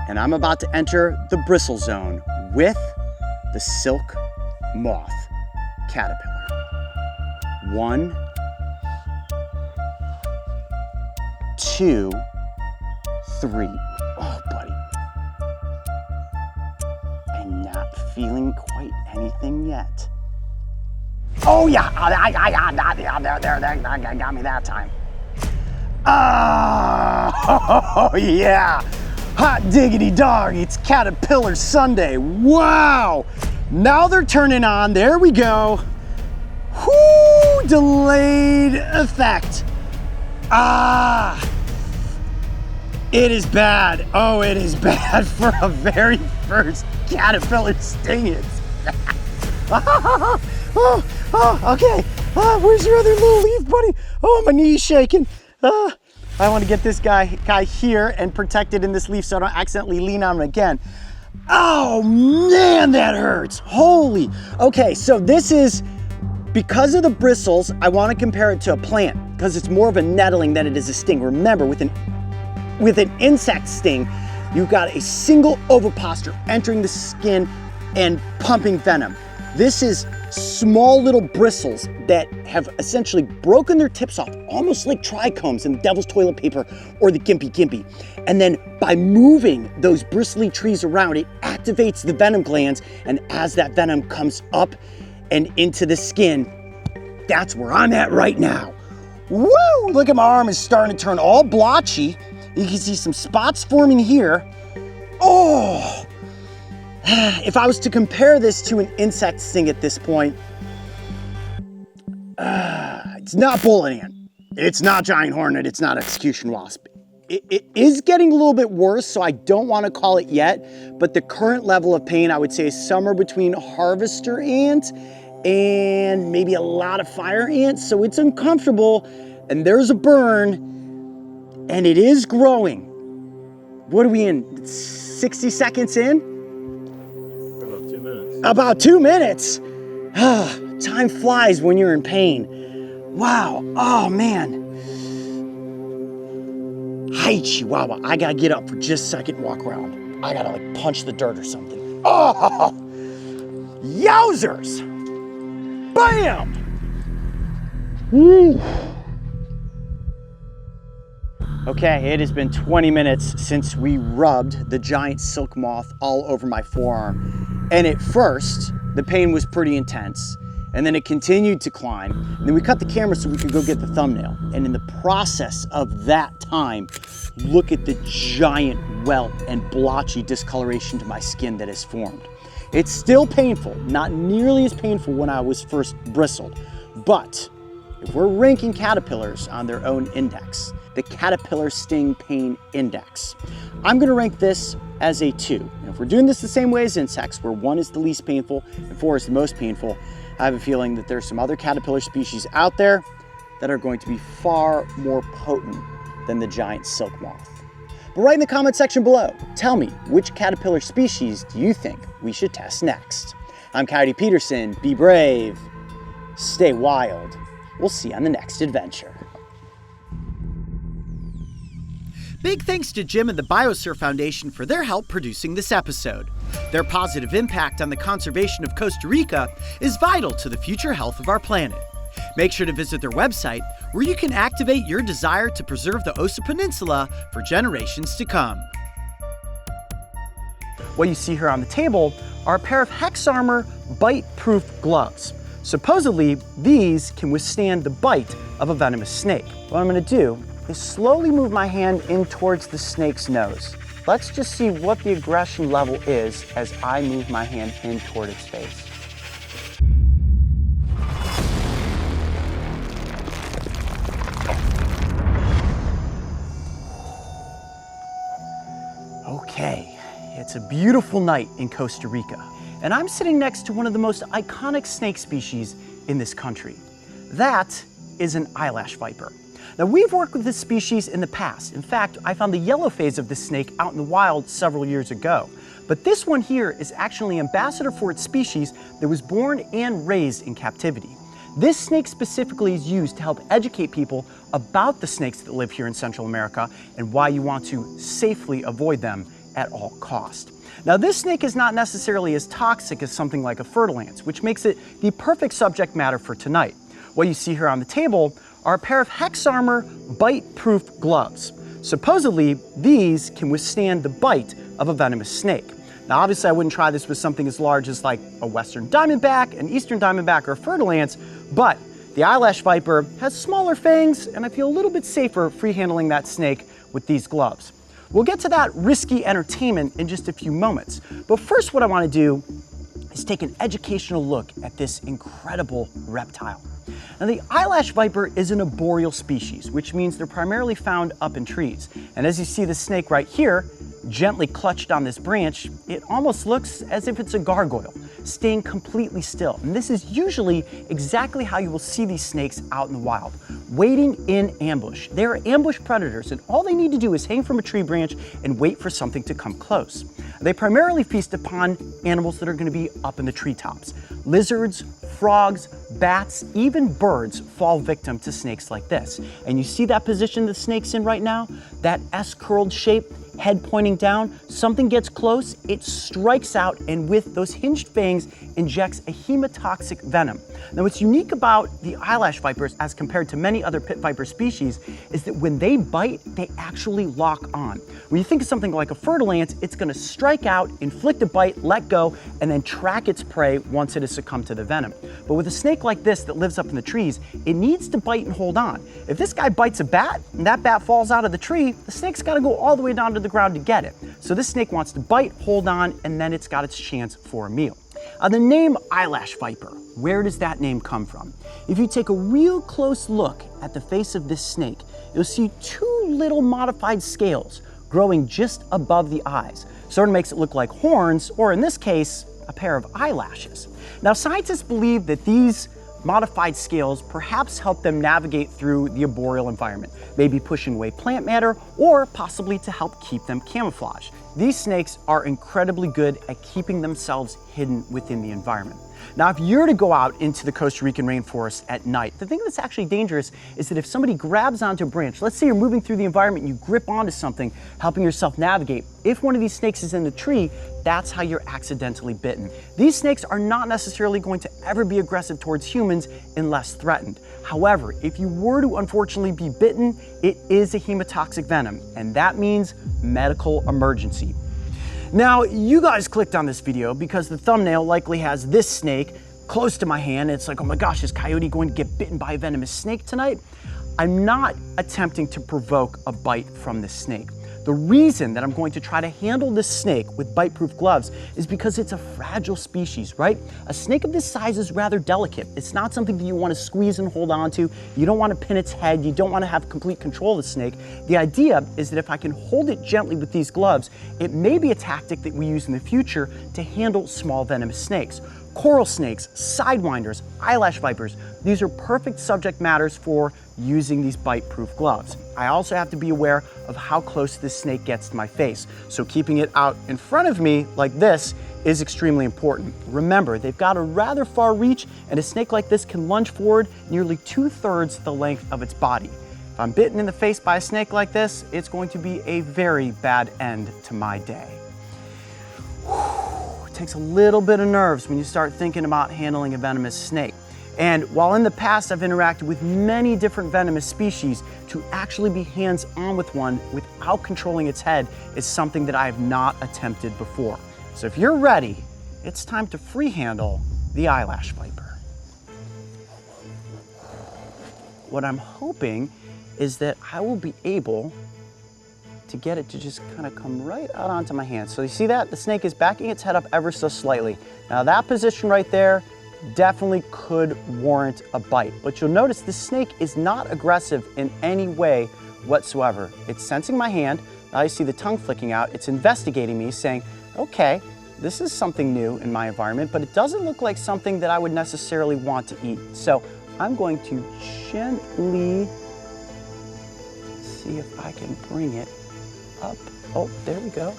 and I'm about to enter the bristle zone with the silk moth caterpillar. 1, 2, 3. Oh, buddy. I'm not feeling quite anything yet. Oh yeah, there, got me that time. Oh yeah, hot diggity dog, it's Caterpillar Sunday. Wow, now they're turning on, there we go. Whoo, delayed effect. Ah, it is bad. Oh, it is bad for a very first caterpillar sting. It's bad. Okay. Where's your other little leaf, buddy? Oh, my knee's shaking. I want to get this guy here and protected in this leaf so I don't accidentally lean on him again. Oh man, that hurts. Holy. Okay, so this is, because of the bristles, I want to compare it to a plant because it's more of a nettling than it is a sting. Remember, with an insect sting, you've got a single ovipositor entering the skin and pumping venom. This is small little bristles that have essentially broken their tips off, almost like trichomes in the devil's toilet paper or the gimpy gimpy. And then by moving those bristly trees around, it activates the venom glands. And as that venom comes up and into the skin, that's where I'm at right now. Woo! Look at my arm is starting to turn all blotchy. You can see some spots forming here. Oh! If I was to compare this to an insect sting at this point, it's not bullet ant, it's not giant hornet, it's not execution wasp. It is getting a little bit worse, so I don't want to call it yet, but the current level of pain I would say is somewhere between harvester ant and maybe a lot of fire ants, so it's uncomfortable, and there's a burn, and it is growing. What are we in, 60 seconds in? About 2 minutes. Time flies when you're in pain. Wow, oh man. Hi, Chihuahua, I gotta get up for just a second and walk around. I gotta like punch the dirt or something. Oh, yowzers. Bam. Woo. Okay, it has been 20 minutes since we rubbed the giant silk moth all over my forearm. And at first, the pain was pretty intense. And then it continued to climb. And then we cut the camera so we could go get the thumbnail. And in the process of that time, look at the giant welt and blotchy discoloration to my skin that has formed. It's still painful, not nearly as painful when I was first bristled. But if we're ranking caterpillars on their own index, the Caterpillar Sting Pain Index, I'm gonna rank this as a 2. And if we're doing this the same way as insects, where 1 is the least painful and 4 is the most painful, I have a feeling that there's some other caterpillar species out there that are going to be far more potent than the giant silk moth. But write in the comment section below, tell me, which caterpillar species do you think we should test next? I'm Coyote Peterson, be brave, stay wild. We'll see you on the next adventure. Big thanks to Jim and the Biosphere Foundation for their help producing this episode. Their positive impact on the conservation of Costa Rica is vital to the future health of our planet. Make sure to visit their website, where you can activate your desire to preserve the Osa Peninsula for generations to come. What you see here on the table are a pair of Hex Armor bite-proof gloves. Supposedly, these can withstand the bite of a venomous snake. What I'm gonna do is slowly move my hand in towards the snake's nose. Let's just see what the aggression level is as I move my hand in toward its face. Okay, it's a beautiful night in Costa Rica, and I'm sitting next to one of the most iconic snake species in this country. That is an eyelash viper. Now, we've worked with this species in the past. In fact, I found the yellow phase of this snake out in the wild several years ago. But this one here is actually ambassador for its species that was born and raised in captivity. This snake specifically is used to help educate people about the snakes that live here in Central America and why you want to safely avoid them at all cost. Now, this snake is not necessarily as toxic as something like a fer-de-lance, which makes it the perfect subject matter for tonight. What you see here on the table are a pair of Hex Armor bite-proof gloves. Supposedly, these can withstand the bite of a venomous snake. Now, obviously, I wouldn't try this with something as large as like a Western Diamondback, an Eastern Diamondback, or a fer-de-lance, but the eyelash viper has smaller fangs, and I feel a little bit safer free-handling that snake with these gloves. We'll get to that risky entertainment in just a few moments, but first what I want to do is take an educational look at this incredible reptile. Now, the eyelash viper is an arboreal species, which means they're primarily found up in trees. And as you see the snake right here, gently clutched on this branch, it almost looks as if it's a gargoyle, staying completely still. And this is usually exactly how you will see these snakes out in the wild, waiting in ambush. They're ambush predators, and all they need to do is hang from a tree branch and wait for something to come close. They primarily feast upon animals that are going to be up in the treetops. Lizards, frogs, bats, even birds fall victim to snakes like this. And you see that position the snake's in right now? That S-curled shape, head pointing down, something gets close, it strikes out, and with those hinged fangs, injects a hemotoxic venom. Now, what's unique about the eyelash vipers as compared to many other pit viper species is that when they bite, they actually lock on. When you think of something like a fer-de-lance, it's gonna strike out, inflict a bite, let go, and then track its prey once it has succumbed to the venom. But with a snake like this that lives up in the trees, it needs to bite and hold on. If this guy bites a bat and that bat falls out of the tree, the snake's gotta go all the way down to the ground to get it. So this snake wants to bite, hold on, and then it's got its chance for a meal. The name eyelash viper, where does that name come from? If you take a real close look at the face of this snake, you'll see two little modified scales growing just above the eyes. Sort of makes it look like horns, or in this case, a pair of eyelashes. Now, scientists believe that these modified scales perhaps help them navigate through the arboreal environment, maybe pushing away plant matter, or possibly to help keep them camouflaged. These snakes are incredibly good at keeping themselves hidden within the environment. Now, if you're to go out into the Costa Rican rainforest at night, the thing that's actually dangerous is that if somebody grabs onto a branch, let's say you're moving through the environment and you grip onto something, helping yourself navigate, if one of these snakes is in the tree, that's how you're accidentally bitten. These snakes are not necessarily going to ever be aggressive towards humans unless threatened. However, if you were to unfortunately be bitten, it is a hemotoxic venom, and that means medical emergency. Now, you guys clicked on this video because the thumbnail likely has this snake close to my hand. It's like, oh my gosh, is Coyote going to get bitten by a venomous snake tonight? I'm not attempting to provoke a bite from this snake. The reason that I'm going to try to handle this snake with bite-proof gloves is because it's a fragile species, right? A snake of this size is rather delicate. It's not something that you want to squeeze and hold on to. You don't want to pin its head. You don't want to have complete control of the snake. The idea is that if I can hold it gently with these gloves, it may be a tactic that we use in the future to handle small venomous snakes. Coral snakes, sidewinders, eyelash vipers, these are perfect subject matters for using these bite-proof gloves. I also have to be aware of how close this snake gets to my face. So keeping it out in front of me like this is extremely important. Remember, they've got a rather far reach, and a snake like this can lunge forward nearly 2/3 the length of its body. If I'm bitten in the face by a snake like this, it's going to be a very bad end to my day. It takes a little bit of nerves when you start thinking about handling a venomous snake. And while in the past I've interacted with many different venomous species, to actually be hands-on with one without controlling its head is something that I have not attempted before. So if you're ready, it's time to free handle the eyelash viper. What I'm hoping is that I will be able to get it to just kind of come right out onto my hand. So you see that? The snake is backing its head up ever so slightly. Now that position right there definitely could warrant a bite, but you'll notice this snake is not aggressive in any way whatsoever. It's sensing my hand. Now you see the tongue flicking out. It's investigating me, saying, okay, this is something new in my environment, but it doesn't look like something that I would necessarily want to eat. So I'm going to gently see if I can bring it up. Oh, there we go.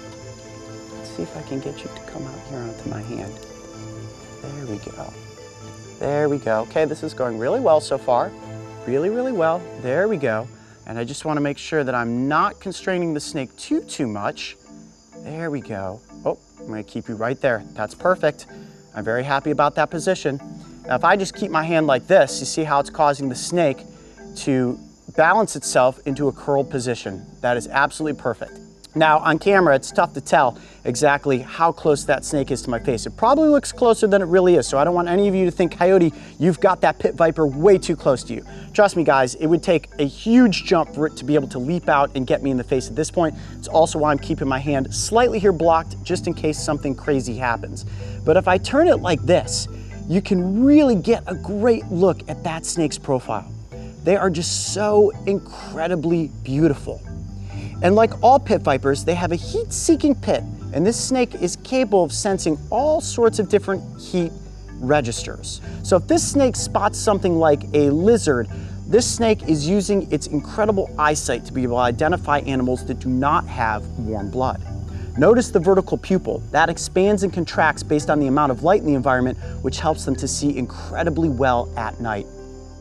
Let's see if I can get you to come out here onto my hand. There we go. There we go. Okay, this is going really well so far. Really, really well. There we go. And I just want to make sure that I'm not constraining the snake too much. There we go. Oh, I'm going to keep you right there. That's perfect. I'm very happy about that position. Now, if I just keep my hand like this, you see how it's causing the snake to balance itself into a curled position. That is absolutely perfect. Now, on camera, it's tough to tell exactly how close that snake is to my face. It probably looks closer than it really is, so I don't want any of you to think, Coyote, you've got that pit viper way too close to you. Trust me, guys, it would take a huge jump for it to be able to leap out and get me in the face at this point. It's also why I'm keeping my hand slightly here blocked, just in case something crazy happens. But if I turn it like this, you can really get a great look at that snake's profile. They are just so incredibly beautiful. And like all pit vipers, they have a heat-seeking pit, and this snake is capable of sensing all sorts of different heat registers. So if this snake spots something like a lizard, this snake is using its incredible eyesight to be able to identify animals that do not have warm blood. Notice the vertical pupil. That expands and contracts based on the amount of light in the environment, which helps them to see incredibly well at night.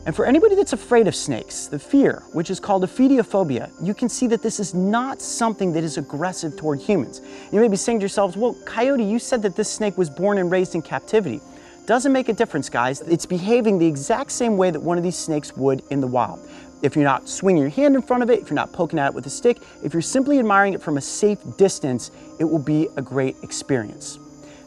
And for anybody that's afraid of snakes, the fear, which is called ophidiophobia, you can see that this is not something that is aggressive toward humans. You may be saying to yourselves, well, Coyote, you said that this snake was born and raised in captivity. Doesn't make a difference, guys. It's behaving the exact same way that one of these snakes would in the wild. If you're not swinging your hand in front of it, if you're not poking at it with a stick, if you're simply admiring it from a safe distance, it will be a great experience.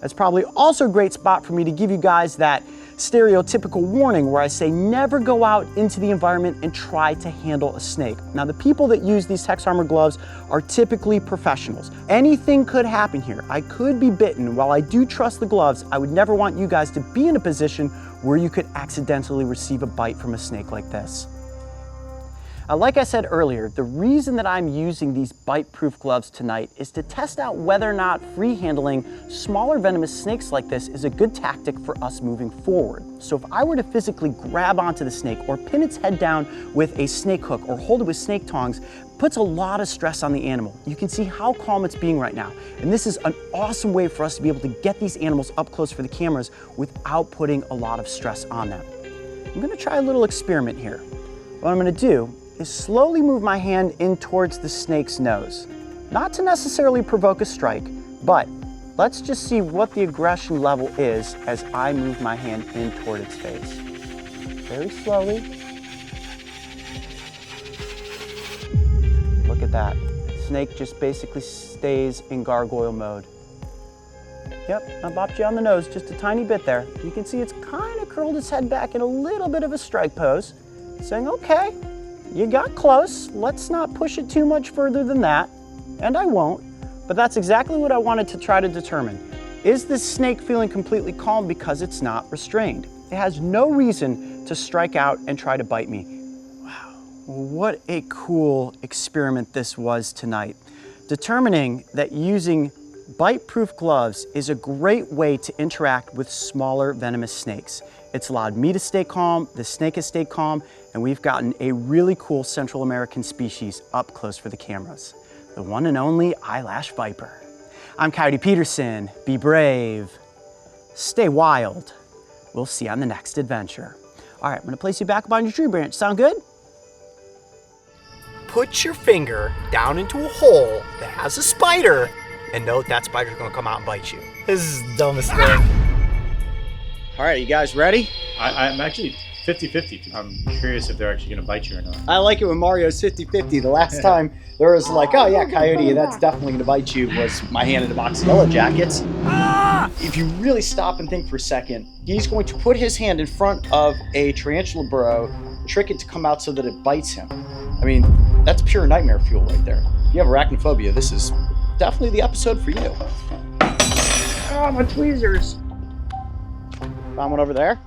That's probably also a great spot for me to give you guys that stereotypical warning where I say never go out into the environment and try to handle a snake. Now, the people that use these Tex Armor gloves are typically professionals. Anything could happen here. I could be bitten. While I do trust the gloves, I would never want you guys to be in a position where you could accidentally receive a bite from a snake like this. Like I said earlier, the reason that I'm using these bite-proof gloves tonight is to test out whether or not free handling smaller venomous snakes like this is a good tactic for us moving forward. So if I were to physically grab onto the snake or pin its head down with a snake hook or hold it with snake tongs, puts a lot of stress on the animal. You can see how calm it's being right now. And this is an awesome way for us to be able to get these animals up close for the cameras without putting a lot of stress on them. I'm gonna try a little experiment here. What I'm gonna do is slowly move my hand in towards the snake's nose. Not to necessarily provoke a strike, but let's just see what the aggression level is as I move my hand in toward its face. Very slowly. Look at that. Snake just basically stays in gargoyle mode. Yep, I bopped you on the nose just a tiny bit there. You can see it's kind of curled its head back in a little bit of a strike pose, saying, okay, you got close. Let's not push it too much further than that. And I won't, but that's exactly what I wanted to try to determine. Is this snake feeling completely calm because it's not restrained? It has no reason to strike out and try to bite me. Wow, what a cool experiment this was tonight. Determining that using bite-proof gloves is a great way to interact with smaller venomous snakes. It's allowed me to stay calm, the snake has stayed calm, and we've gotten a really cool Central American species up close for the cameras. The one and only eyelash viper. I'm Coyote Peterson. Be brave, stay wild. We'll see you on the next adventure. All right, I'm gonna place you back up on your tree branch. Sound good? Put your finger down into a hole that has a spider and know that spider's gonna come out and bite you. This is the dumbest thing. All right, you guys ready? I'm actually 50-50. I'm curious if they're actually gonna bite you or not. I like it when Mario's 50-50. The last time there was like, oh yeah, Coyote, that's definitely gonna bite you, was my hand in a box of yellow jackets. If you really stop and think for a second, he's going to put his hand in front of a tarantula burrow, trick it to come out so that it bites him. I mean, that's pure nightmare fuel right there. If you have arachnophobia, this is definitely the episode for you. Oh, my tweezers. Found one over there?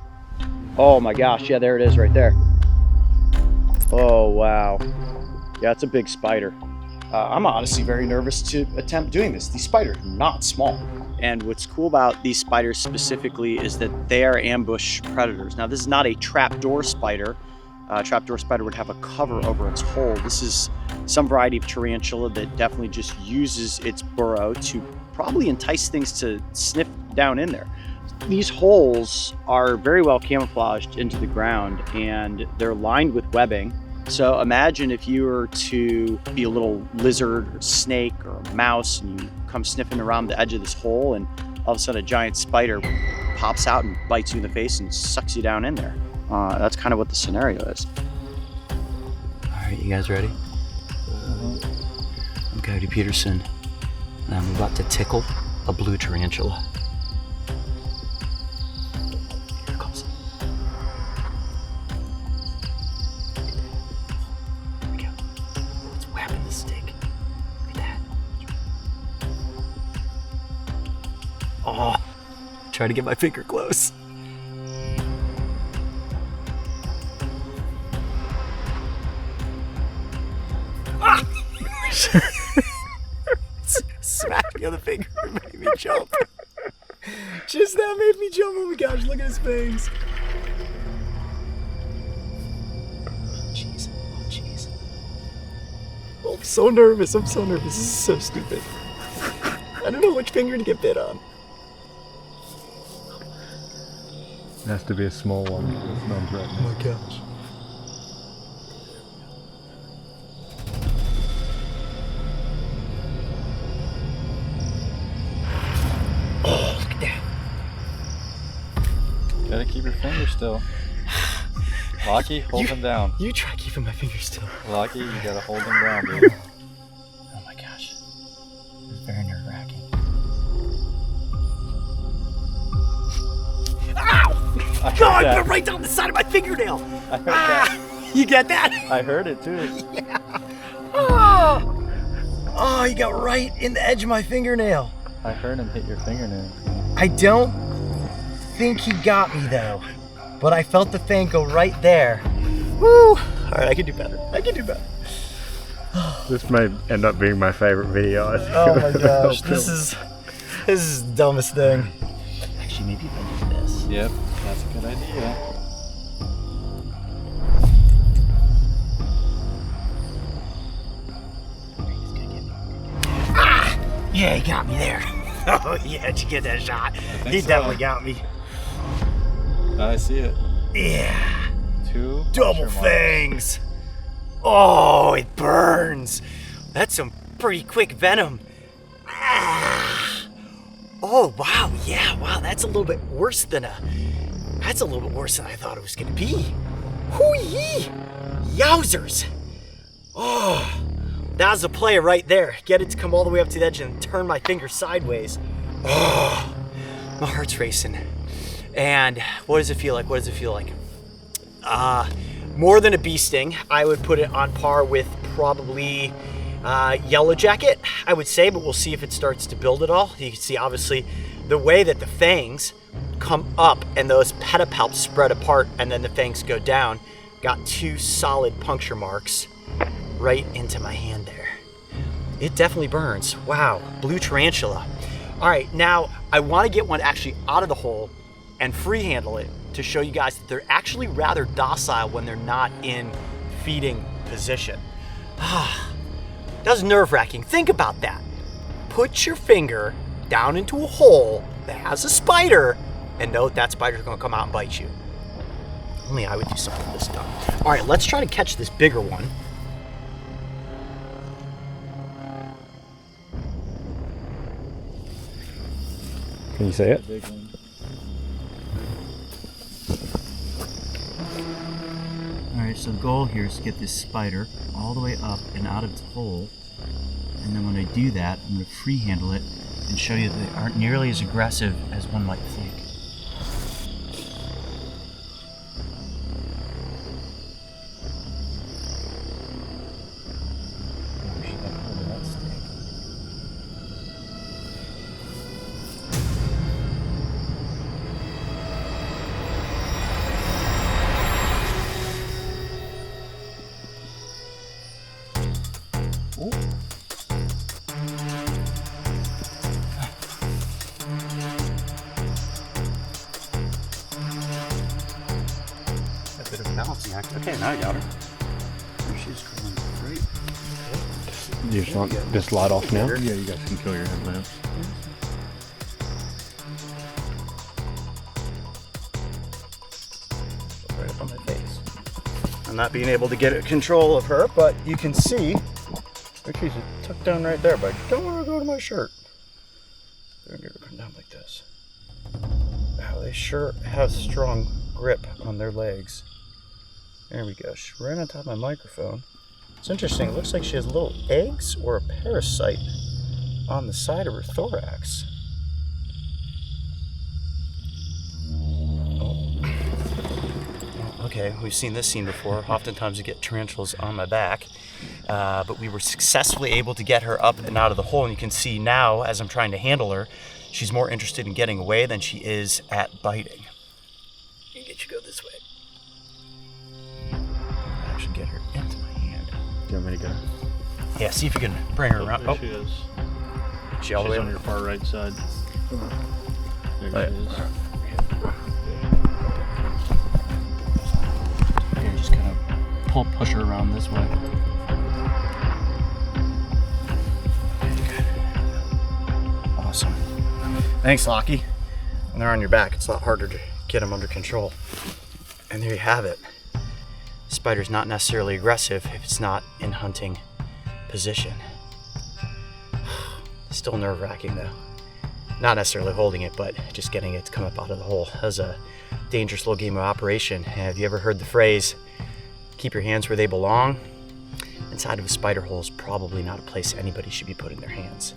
Oh my gosh, yeah, there it is right there. Oh, wow. Yeah, it's a big spider. I'm honestly very nervous to attempt doing this. These spiders are not small. And what's cool about these spiders specifically is that they are ambush predators. Now, this is not a trapdoor spider. A trapdoor spider would have a cover over its hole. This is some variety of tarantula that definitely just uses its burrow to probably entice things to sniff down in there. These holes are very well camouflaged into the ground and they're lined with webbing. So imagine if you were to be a little lizard or snake or a mouse and you come sniffing around the edge of this hole and all of a sudden a giant spider pops out and bites you in the face and sucks you down in there. That's kind of what the scenario is. All right, you guys ready? I'm Coyote Peterson and I'm about to tickle a blue tarantula. Here it comes. There we go. It's whapping the stick. Look at that. Oh, try to get my finger close. Smacked me on the finger and made me jump. Just that made me jump. Oh my gosh, look at his fangs. Jeez, oh jeez. Oh, I'm so nervous. This is so stupid. I don't know which finger to get bit on. It has to be a small one. It's non-threatening. Oh my gosh. Oh, look at that. Gotta keep your finger still. Lockie, hold him down. You try keeping my finger still. Lockie, you gotta hold him down, dude. Oh my gosh. It's very nerve-wracking. Ow! God, I put it right down the side of my fingernail. I heard that. You get that? I heard it too. Yeah. Oh, you got right in the edge of my fingernail. I heard him hit your fingernail. I don't think he got me though, but I felt the fang go right there. Woo! All right, I can do better. This may end up being my favorite video. I think. Oh my gosh, this is the dumbest thing. Actually, maybe if I do this. Yep, that's a good idea. Yeah, he got me there. Oh yeah, did you get that shot? He definitely got me. I see it. Yeah. Two Double fangs. Oh, it burns. That's some pretty quick venom. Ah. Oh wow, yeah, wow, that's a little bit worse than I thought it was gonna be. Hoo-yee! Yowzers! Oh, that was a play right there. Get it to come all the way up to the edge and turn my finger sideways. Oh, My heart's racing. And what does it feel like? What does it feel like? More than a bee sting. I would put it on par with probably yellow jacket, I would say, but we'll see if it starts to build at all. You can see obviously the way that the fangs come up and those pedipalps spread apart and then the fangs go down. Got 2 solid puncture marks right into my hand there. It definitely burns. Wow, blue tarantula. All right, now I want to get one actually out of the hole and free handle it to show you guys that they're actually rather docile when they're not in feeding position. That's nerve-wracking. Think about that. Put your finger down into a hole that has a spider and know that spider's gonna come out and bite you. Only I would do something this dumb. All right, let's try to catch this bigger one. Can you see it? Alright, so the goal here is to get this spider all the way up and out of its hole. And then when I do that, I'm going to free handle it and show you that they aren't nearly as aggressive as one might think. Balancing act. Okay, now I got her. She's going great. You just want this light off now? Yeah, you guys can kill your headlamps. Right up on my face. I'm not being able to get control of her, but you can see she's tucked down right there, but I don't want to go to my shirt. They're gonna come down like this. Wow, they sure have strong grip on their legs. There we go. She's right on top of my microphone. It's interesting. It looks like she has little eggs or a parasite on the side of her thorax. Oh. Okay, we've seen this scene before. Oftentimes you get tarantulas on my back, but we were successfully able to get her up and out of the hole. And you can see now, as I'm trying to handle her, she's more interested in getting away than she is at biting. Let me get you to go this way. Actually get her into my hand. Do you want me to go? Yeah, see if you can bring her around. There she is. She all the way on your far right side. There she is. Here, just kind of push her around this way. Good. Awesome. Thanks, Lockie. When they're on your back, it's a lot harder to get them under control. And there you have it. Spider's not necessarily aggressive if it's not in hunting position. Still nerve-wracking though. Not necessarily holding it, but just getting it to come up out of the hole. That was a dangerous little game of operation. Have you ever heard the phrase, keep your hands where they belong? Inside of a spider hole is probably not a place anybody should be putting their hands.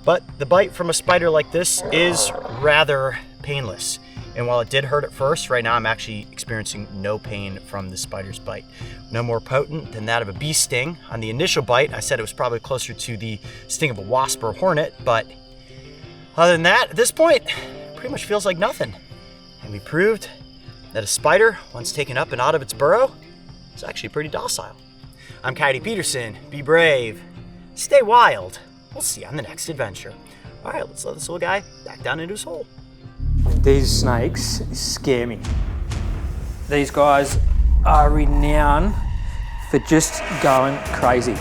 But the bite from a spider like this is rather painless. And while it did hurt at first, right now I'm actually experiencing no pain from the spider's bite. No more potent than that of a bee sting. On the initial bite, I said it was probably closer to the sting of a wasp or a hornet, but other than that, at this point, pretty much feels like nothing. And we proved that a spider, once taken up and out of its burrow, is actually pretty docile. I'm Coyote Peterson. Be brave. Stay wild. We'll see you on the next adventure. All right, let's let this little guy back down into his hole. These snakes scare me. These guys are renowned for just going crazy.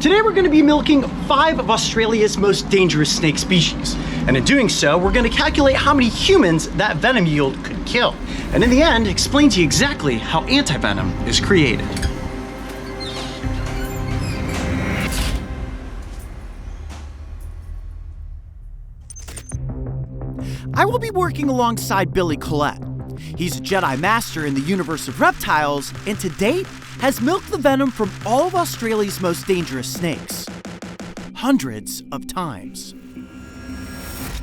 Today we're going to be milking 5 of Australia's most dangerous snake species. And in doing so, we're going to calculate how many humans that venom yield could kill. And in the end, explain to you exactly how anti-venom is created. I will be working alongside Billy Collette. He's a Jedi Master in the universe of reptiles, and to date, has milked the venom from all of Australia's most dangerous snakes, hundreds of times.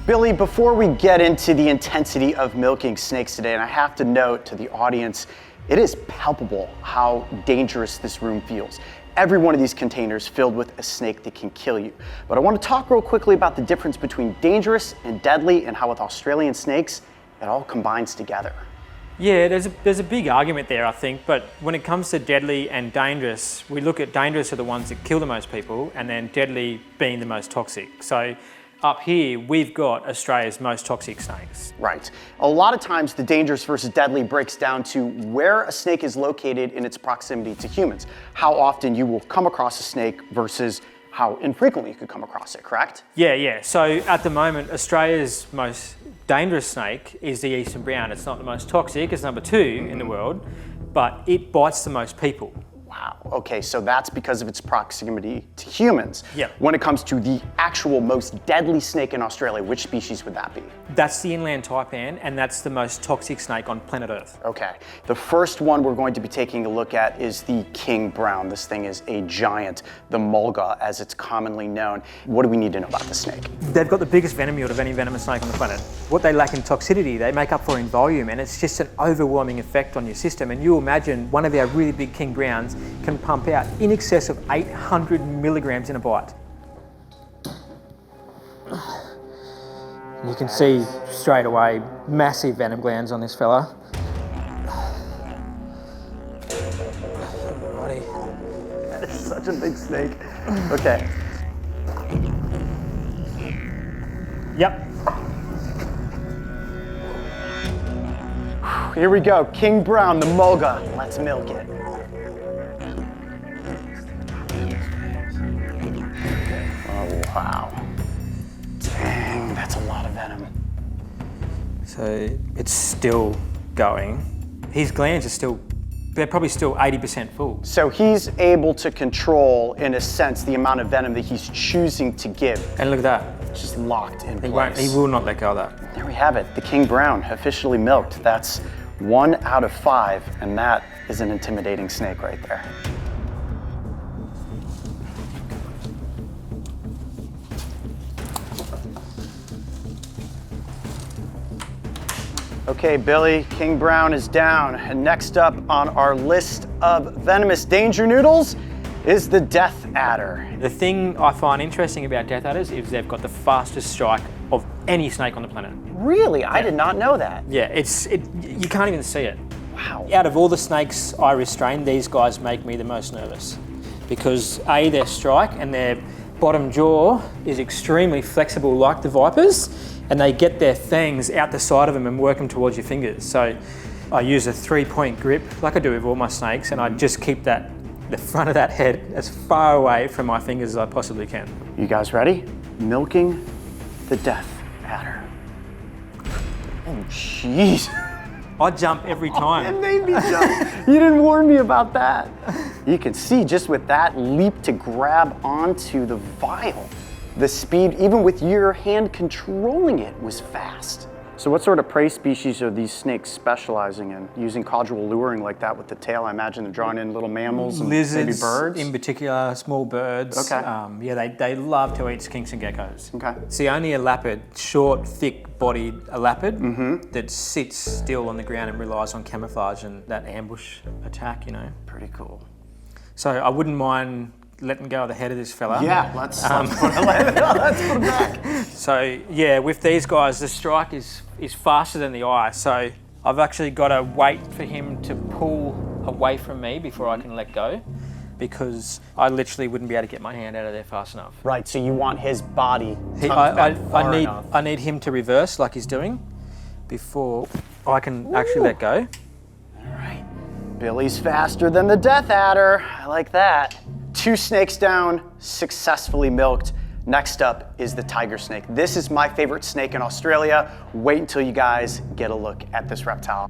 Billy, before we get into the intensity of milking snakes today, and I have to note to the audience, it is palpable how dangerous this room feels. Every one of these containers filled with a snake that can kill you. But I want to talk real quickly about the difference between dangerous and deadly and how with Australian snakes, it all combines together. Yeah, there's a big argument there, I think, but when it comes to deadly and dangerous, we look at dangerous are the ones that kill the most people, and then deadly being the most toxic. So up here, we've got Australia's most toxic snakes. Right. A lot of times the dangerous versus deadly breaks down to where a snake is located in its proximity to humans. How often you will come across a snake versus how infrequently you could come across it, correct? Yeah. So at the moment, Australia's most dangerous snake is the eastern brown. It's not the most toxic, it's number 2 in the world, but it bites the most people. Wow, okay, so that's because of its proximity to humans. Yeah. When it comes to the actual most deadly snake in Australia, which species would that be? That's the inland taipan, and that's the most toxic snake on planet Earth. Okay, the first one we're going to be taking a look at is the king brown. This thing is a giant, the mulga as it's commonly known. What do we need to know about the snake? They've got the biggest venom yield of any venomous snake on the planet. What they lack in toxicity, they make up for in volume, and it's just an overwhelming effect on your system. And you imagine one of our really big king browns can pump out in excess of 800 milligrams in a bite. You can see straight away massive venom glands on this fella. That is such a big snake. Okay. Yep. Here we go, king brown, the mulga. Let's milk it. Oh, wow. Dang, that's a lot of venom. So it's still going. His glands are still, they're probably still 80% full. So he's able to control, in a sense, the amount of venom that he's choosing to give. And look at that. It's just locked in He place. will not let go of that. There we have it, the king brown officially milked. That's 1 out of 5, and that is an intimidating snake right there. Okay, Billy, king brown is down. And next up on our list of venomous danger noodles is the death adder. The thing I find interesting about death adders is they've got the fastest strike of any snake on the planet. Really? I did not know that. Yeah, you can't even see it. Wow. Out of all the snakes I restrain, these guys make me the most nervous because A, their strike and their bottom jaw is extremely flexible like the vipers, and they get their fangs out the side of them and work them towards your fingers. So I use a 3-point grip like I do with all my snakes, and I just keep the front of that head as far away from my fingers as I possibly can. You guys ready? Milking the death adder. Oh, jeez. I jump every time. It made me jump. You didn't warn me about that. You can see just with that leap to grab onto the vial, the speed, even with your hand controlling it, was fast. So what sort of prey species are these snakes specializing in? Using caudal luring like that with the tail, I imagine they're drawing in little mammals and lizards, maybe birds? in particular, small birds. Okay. Yeah, they love to eat skinks and geckos. Okay. It's the only elapid, short, thick-bodied elapid that sits still on the ground and relies on camouflage and that ambush attack, you know. Pretty cool. So I wouldn't mind letting go of the head of this fella. Yeah, let's put it back. So yeah, with these guys, the strike is faster than the eye. So I've actually got to wait for him to pull away from me before I can let go, because I literally wouldn't be able to get my hand out of there fast enough. Right, so you want his body tucked back far enough. I need him to reverse like he's doing before I can actually let go. All right, Billy's faster than the death adder. I like that. 2 snakes down, successfully milked. Next up is the tiger snake. This is my favorite snake in Australia. Wait until you guys get a look at this reptile.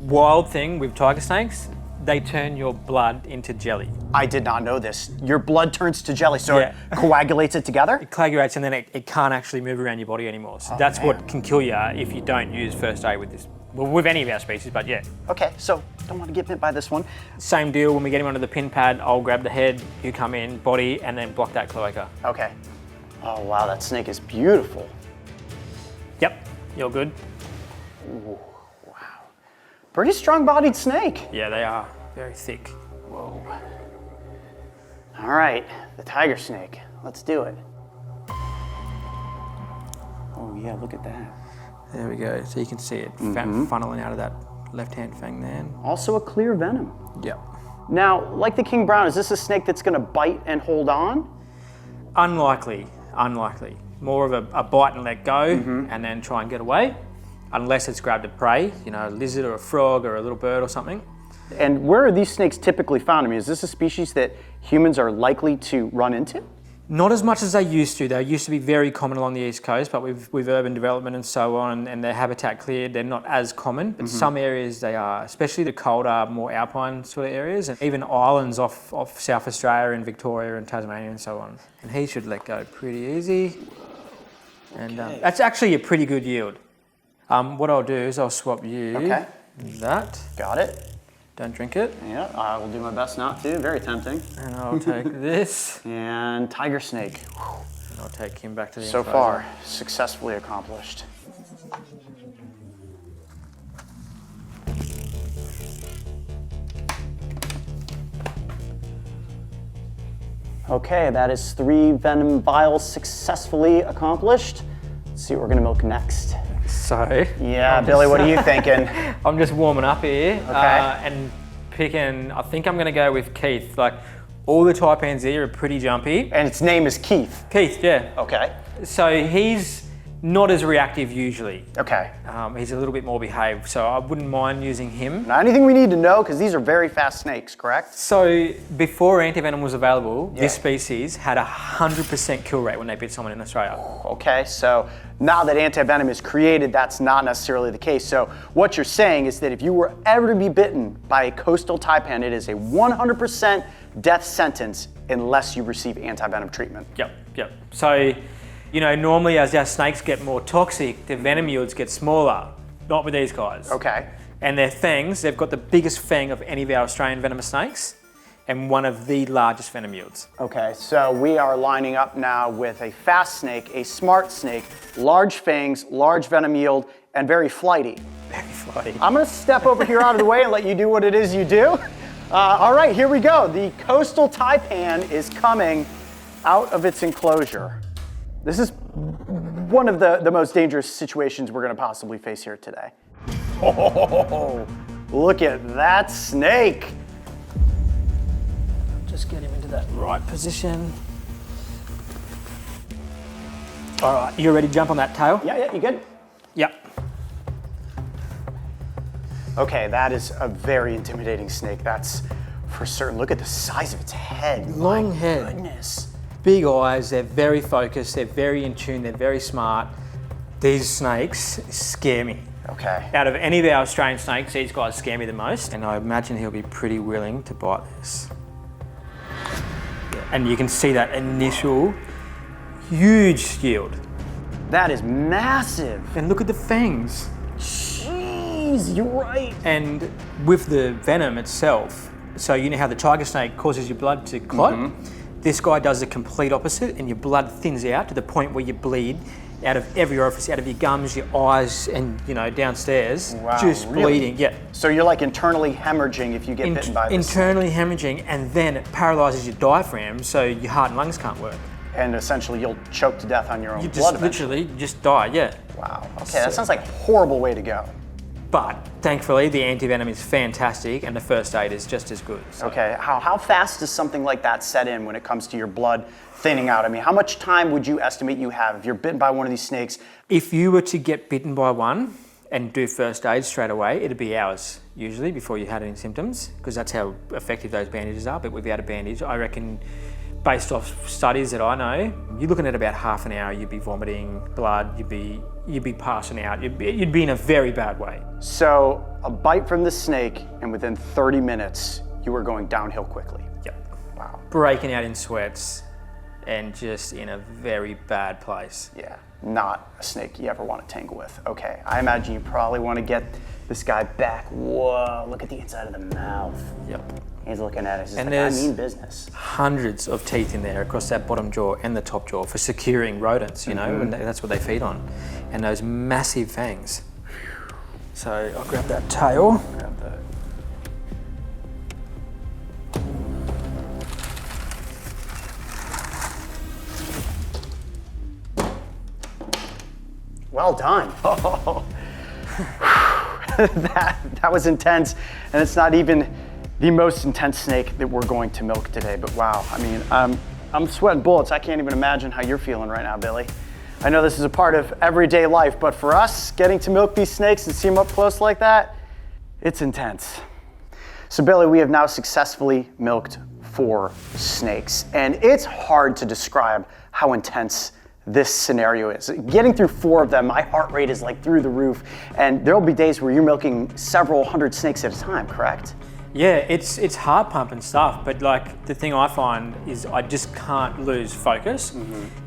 Wild thing with tiger snakes, they turn your blood into jelly. I did not know this. Your blood turns to jelly, so Yeah. it coagulates it together? It coagulates and then it can't actually move around your body anymore. So that's what can kill you if you don't use first aid with this. Well, with any of our species, but yeah. Okay, so don't want to get bit by this one. Same deal, when we get him onto the pin pad, I'll grab the head, you come in, body, and then block that cloaca. Okay. Oh wow, that snake is beautiful. Yep, you're good. Ooh, wow. Pretty strong-bodied snake. Yeah, they are. Very thick. Whoa. All right, the tiger snake. Let's do it. Oh yeah, look at that. There we go. So you can see it funneling out of that left-hand fang there. Also a clear venom. Yep. Now, like the king brown, is this a snake that's going to bite and hold on? Unlikely. More of a bite and let go, and then try and get away, unless it's grabbed a prey, you know, a lizard or a frog or a little bird or something. And where are these snakes typically found? I mean, is this a species that humans are likely to run into? Not as much as they used to. They used to be very common along the East Coast, but with urban development and so on, and their habitat cleared, they're not as common. But some areas they are, especially the colder, more alpine sort of areas, and even islands off South Australia and Victoria and Tasmania and so on. And he should let go pretty easy. And that's actually a pretty good yield. What I'll do is I'll swap you that. Got it. Don't drink it. Yeah, I will do my best not to. Very tempting. And I'll take this. And tiger snake. And I'll take him back to the So enclosure. far, successfully accomplished. Okay, that is 3 venom vials successfully accomplished. Let's see what we're gonna milk next. So. Yeah, Billy, what are you thinking? I'm just warming up here. Okay. And picking, I think I'm gonna go with Keith. Like, all the taipans here are pretty jumpy. And its name is Keith. Keith, yeah. Okay. So he's not as reactive usually. Okay. He's a little bit more behaved, so I wouldn't mind using him. Now, anything we need to know, because these are very fast snakes, correct? So before antivenom was available, this species had a 100% kill rate when they bit someone in Australia. Okay, so now that antivenom is created, that's not necessarily the case. So what you're saying is that if you were ever to be bitten by a coastal taipan, it is a 100% death sentence unless you receive antivenom treatment. Yep. So, you know, normally as our snakes get more toxic, the venom yields get smaller. Not with these guys. Okay. And their fangs, they've got the biggest fang of any of our Australian venomous snakes and one of the largest venom yields. Okay, so we are lining up now with a fast snake, a smart snake, large fangs, large venom yield, and very flighty. Very flighty. I'm gonna step over here out of the way and let you do what it is you do. All right, here we go. The coastal taipan is coming out of its enclosure. This is one of the most dangerous situations we're gonna possibly face here today. Oh, look at that snake. Just get him into that right position. All right, you ready to jump on that tail? Yeah, you good? Yep. Okay, that is a very intimidating snake, that's for certain. Look at the size of its head. Long My head. Goodness. Big eyes, they're very focused, they're very in tune, they're very smart. These snakes scare me. Okay. Out of any of our Australian snakes, these guys scare me the most. And I imagine he'll be pretty willing to bite this. And you can see that initial huge yield. That is massive. And look at the fangs. Jeez, you're right. And with the venom itself, so you know how the tiger snake causes your blood to clot? This guy does the complete opposite, and your blood thins out to the point where you bleed out of every orifice, out of your gums, your eyes, and you know, downstairs, just bleeding. Yeah. So you're like internally hemorrhaging if you get bitten by this. Internally hemorrhaging, and then it paralyzes your diaphragm, so your heart and lungs can't work. And essentially you'll choke to death on your own You blood just literally just die, yeah. Wow, okay, that sounds like a horrible way to go. But thankfully, the antivenom is fantastic, and the first aid is just as good. So. Okay, how fast does something like that set in when it comes to your blood thinning out? I mean, how much time would you estimate you have if you're bitten by one of these snakes? If you were to get bitten by one and do first aid straight away, it'd be hours usually before you had any symptoms, because that's how effective those bandages are. But without a bandage, I reckon, based off studies that I know, you're looking at about half an hour. You'd be vomiting blood. You'd be passing out. You'd be in a very bad way. So a bite from the snake, and within 30 minutes, you were going downhill quickly. Yep. Wow. Breaking out in sweats, and just in a very bad place. Yeah, not a snake you ever want to tangle with. Okay, I imagine you probably want to get this guy back. Whoa, look at the inside of the mouth. Yep. He's looking at it. He's And like, I there's mean business. hundreds of teeth in there across that bottom jaw and the top jaw for securing rodents, you know, and that's what they feed on. And those massive fangs. So I'll grab that tail. Grab that. Well done. That was intense, and it's not even the most intense snake that we're going to milk today, but wow, I mean, I'm sweating bullets. I can't even imagine how you're feeling right now, Billy. I know this is a part of everyday life, but for us, getting to milk these snakes and see them up close like that, it's intense. So Billy, we have now successfully milked 4 snakes, and it's hard to describe how intense this scenario is. Getting through 4 of them, my heart rate is like through the roof, and there'll be days where you're milking several hundred snakes at a time, correct? Yeah, it's heart pumping stuff, but like the thing I find is I just can't lose focus.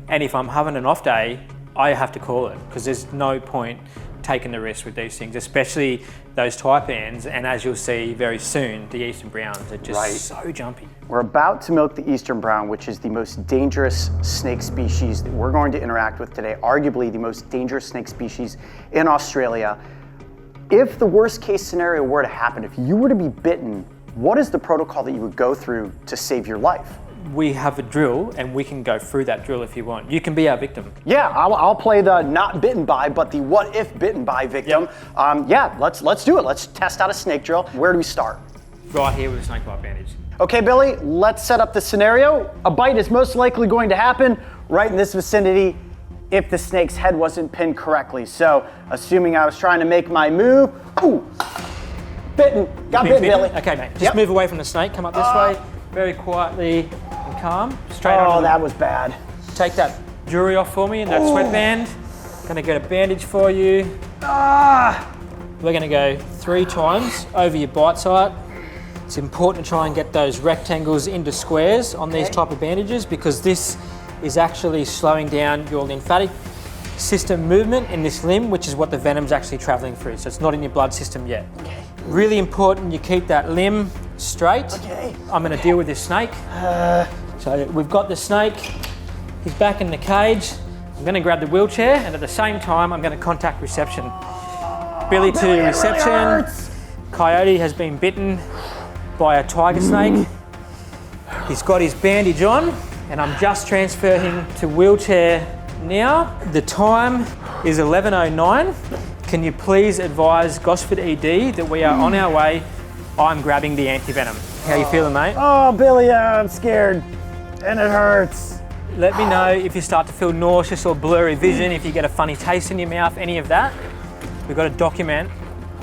And if I'm having an off day, I have to call it because there's no point taking the risk with these things, especially those taipans, and as you'll see very soon, the eastern browns are just so jumpy. We're about to milk the eastern brown, which is the most dangerous snake species that we're going to interact with today, arguably the most dangerous snake species in Australia. If the worst case scenario were to happen, if you were to be bitten, what is the protocol that you would go through to save your life? We have a drill and we can go through that drill if you want. You can be our victim. Yeah, I'll play the not bitten by, but the what if bitten by victim. Yeah, let's do it. Let's test out a snake drill. Where do we start? Right here with a snake bite bandage. Okay, Billy, let's set up the scenario. A bite is most likely going to happen right in this vicinity if the snake's head wasn't pinned correctly. So, assuming I was trying to make my move, ooh, bitten, got bitten, Billy. Okay, mate, just move away from the snake, come up this way, very quietly and calm, straight on. Oh, that was bad. Take that jewelry off for me and that sweatband. Gonna get a bandage for you. We're gonna go 3 times over your bite site. It's important to try and get those rectangles into squares on these type of bandages because this is actually slowing down your lymphatic system movement in this limb, which is what the venom's actually traveling through. So it's not in your blood system yet. Okay. Really important you keep that limb straight. Okay. I'm gonna deal with this snake. So we've got the snake, he's back in the cage. I'm gonna grab the wheelchair and at the same time, I'm gonna contact reception. Billy to reception. Really Coyote has been bitten by a tiger snake. He's got his bandage on and I'm just transferring to wheelchair now. The time is 11:09. Can you please advise Gosford ED that we are on our way? I'm grabbing the anti-venom. How you feeling, mate? Oh, Billy, I'm scared and it hurts. Let me know if you start to feel nauseous or blurry vision, if you get a funny taste in your mouth, any of that. We've got to document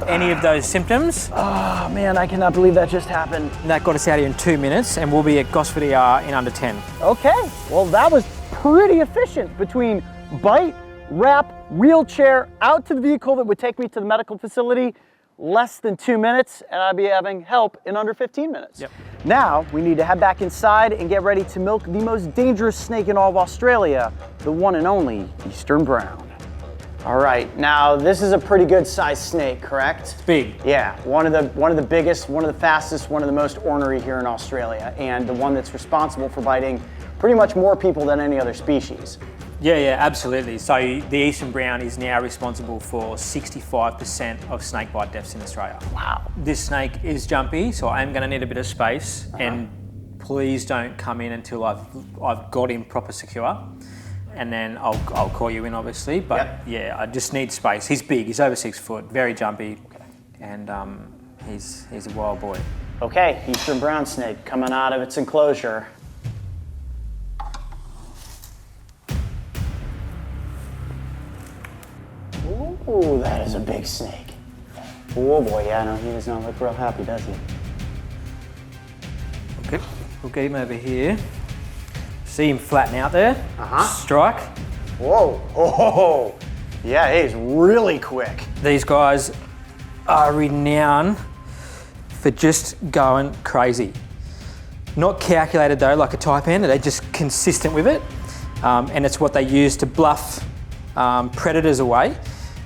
any of those symptoms. Oh man, I cannot believe that just happened. And that got us out here in 2 minutes and we'll be at Gosford ER in under 10. Okay, well that was pretty efficient between bite, wrap, wheelchair, out to the vehicle that would take me to the medical facility, less than 2 minutes, and I'd be having help in under 15 minutes. Yep. Now, we need to head back inside and get ready to milk the most dangerous snake in all of Australia, the one and only eastern brown. All right, now this is a pretty good sized snake, correct? It's big. Yeah, one of the biggest, one of the fastest, one of the most ornery here in Australia, and the one that's responsible for biting pretty much more people than any other species. Yeah, absolutely. So the eastern brown is now responsible for 65% of snakebite deaths in Australia. Wow. This snake is jumpy, so I'm gonna need a bit of space, and please don't come in until I've got him proper secure. And then I'll call you in, obviously. But yeah, I just need space. He's big. He's over 6 foot. Very jumpy, and he's a wild boy. Okay, eastern brown snake coming out of its enclosure. Ooh, that is a big snake. Oh boy, yeah, no, he does not look real happy, does he? Okay, we'll get him over here. See him flatten out there. Strike. Whoa, oh, yeah, he's really quick. These guys are renowned for just going crazy. Not calculated though, like a taipan, they're just consistent with it. And it's what they use to bluff predators away.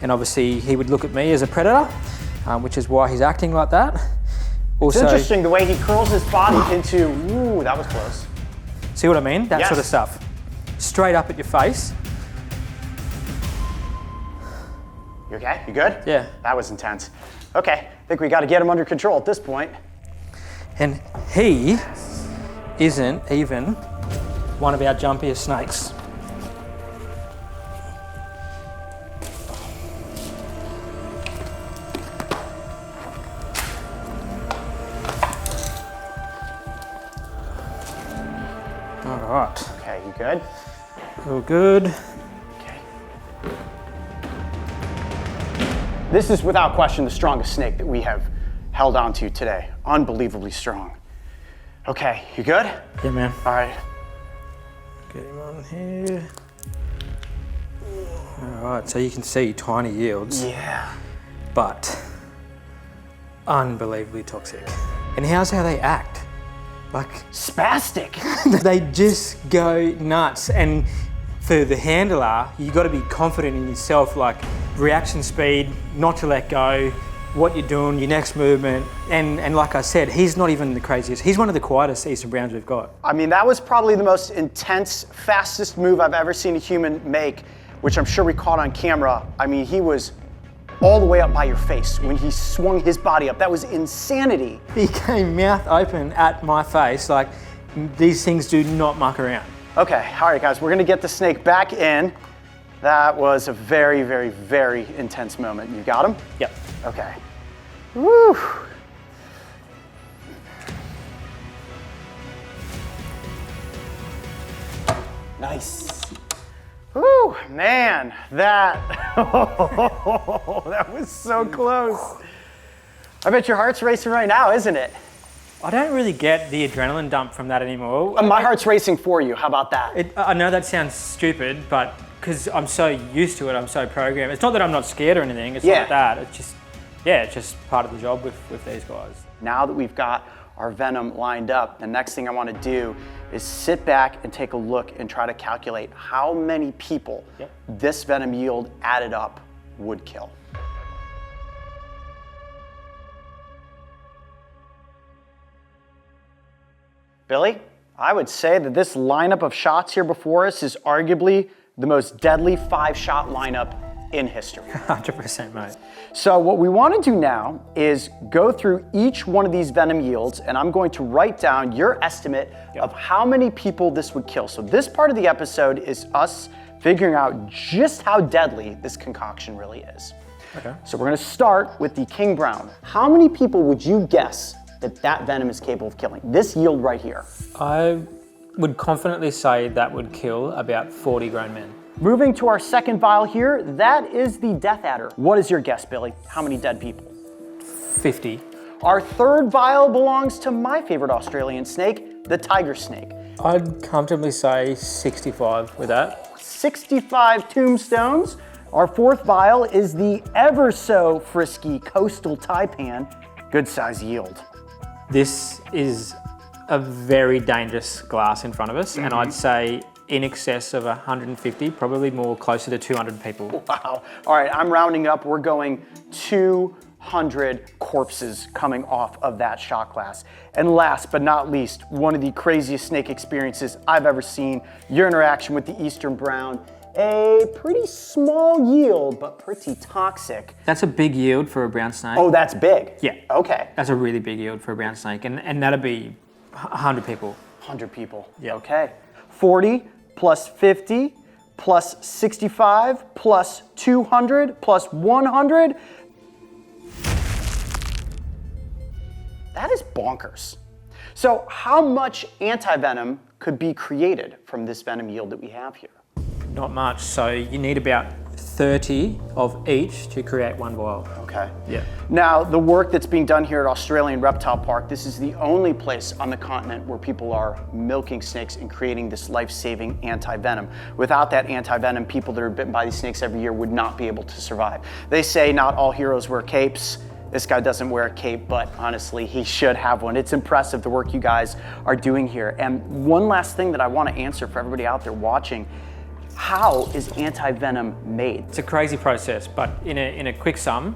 And obviously he would look at me as a predator. which is why he's acting like that. Also, It's interesting the way he curls his body into, ooh, that was close. see what I mean? That Yes. sort of stuff. Straight up at your face. You okay? You good? Yeah. That was intense. Okay, I think we got to get him under control at this point. And he isn't even one of our jumpiest snakes. All right, Okay, you good? all good. Okay. This is without question the strongest snake that we have held on to today. Unbelievably strong. Okay, you good? Yeah, man. All right. Get him on here. All right, so you can see tiny yields, Yeah. but unbelievably toxic. And how's how they act? Like, Spastic. they just go nuts. And for the handler, you got to be confident in yourself, like reaction speed, not to let go, what you're doing, your next movement. And like I said, he's not even the craziest. He's one of the quietest Eastern Browns we've got. I mean, that was probably the most intense, fastest move I've ever seen a human make, which I'm sure we caught on camera. I mean, he was all the way up by your face when he swung his body up. That was insanity. He came mouth open at my face, like these things do not muck around. Okay, all right, guys, we're gonna get the snake back in. That was a very, very, very intense moment. You got him? Yep. Okay. Woo! Nice. Woo, man, that that was so close. I bet your heart's racing right now, isn't it? I don't really get the adrenaline dump from that anymore. My heart's racing for you. How about that? I know that sounds stupid, but because I'm so used to it, I'm so programmed. It's not that I'm not scared or anything, it's Yeah. not that. It's just, yeah, it's just part of the job with these guys. Now that we've got our venom lined up, the next thing I want to do is sit back and take a look and try to calculate how many people this venom yield added up would kill. Billy, I would say that this lineup of shots here before us is arguably the most deadly 5-shot lineup in history. 100%, mate. So what we want to do now is go through each one of these venom yields, and I'm going to write down your estimate of how many people this would kill. So this part of the episode is us figuring out just how deadly this concoction really is. Okay. So we're going to start with the King Brown. How many people would you guess that venom is capable of killing? This yield right here. I would confidently say that would kill about 40 grown men. Moving to our second vial here, that is the Death Adder. What is your guess, Billy? How many dead people? 50. Our third vial belongs to my favorite Australian snake, the tiger snake. I'd comfortably say 65 with that. 65 tombstones. Our fourth vial is the ever so frisky coastal taipan. Good size yield. This is a very dangerous glass in front of us, and I'd say in excess of 150, probably more closer to 200 people. Wow. All right, I'm rounding up. We're going 200 corpses coming off of that shot glass. And last but not least, one of the craziest snake experiences I've ever seen, your interaction with the Eastern Brown. A pretty small yield, but pretty toxic. That's a big yield for a brown snake. Oh, that's big? Yeah. Okay. That's a really big yield for a brown snake, and that'd be 100 people. 100 people. Yeah. Okay. 40 plus 50 plus 65 plus 200 plus 100. That is bonkers. So how much anti-venom could be created from this venom yield that we have here? Not much, so you need about 30 of each to create one vial. Okay. Yeah. Now, the work that's being done here at Australian Reptile Park, this is the only place on the continent where people are milking snakes and creating this life-saving anti-venom. Without that anti-venom, people that are bitten by these snakes every year would not be able to survive. They say not all heroes wear capes. This guy doesn't wear a cape, but honestly, he should have one. It's impressive the work you guys are doing here. And one last thing that I want to answer for everybody out there watching, how is anti-venom made? It's a crazy process, but in a quick sum,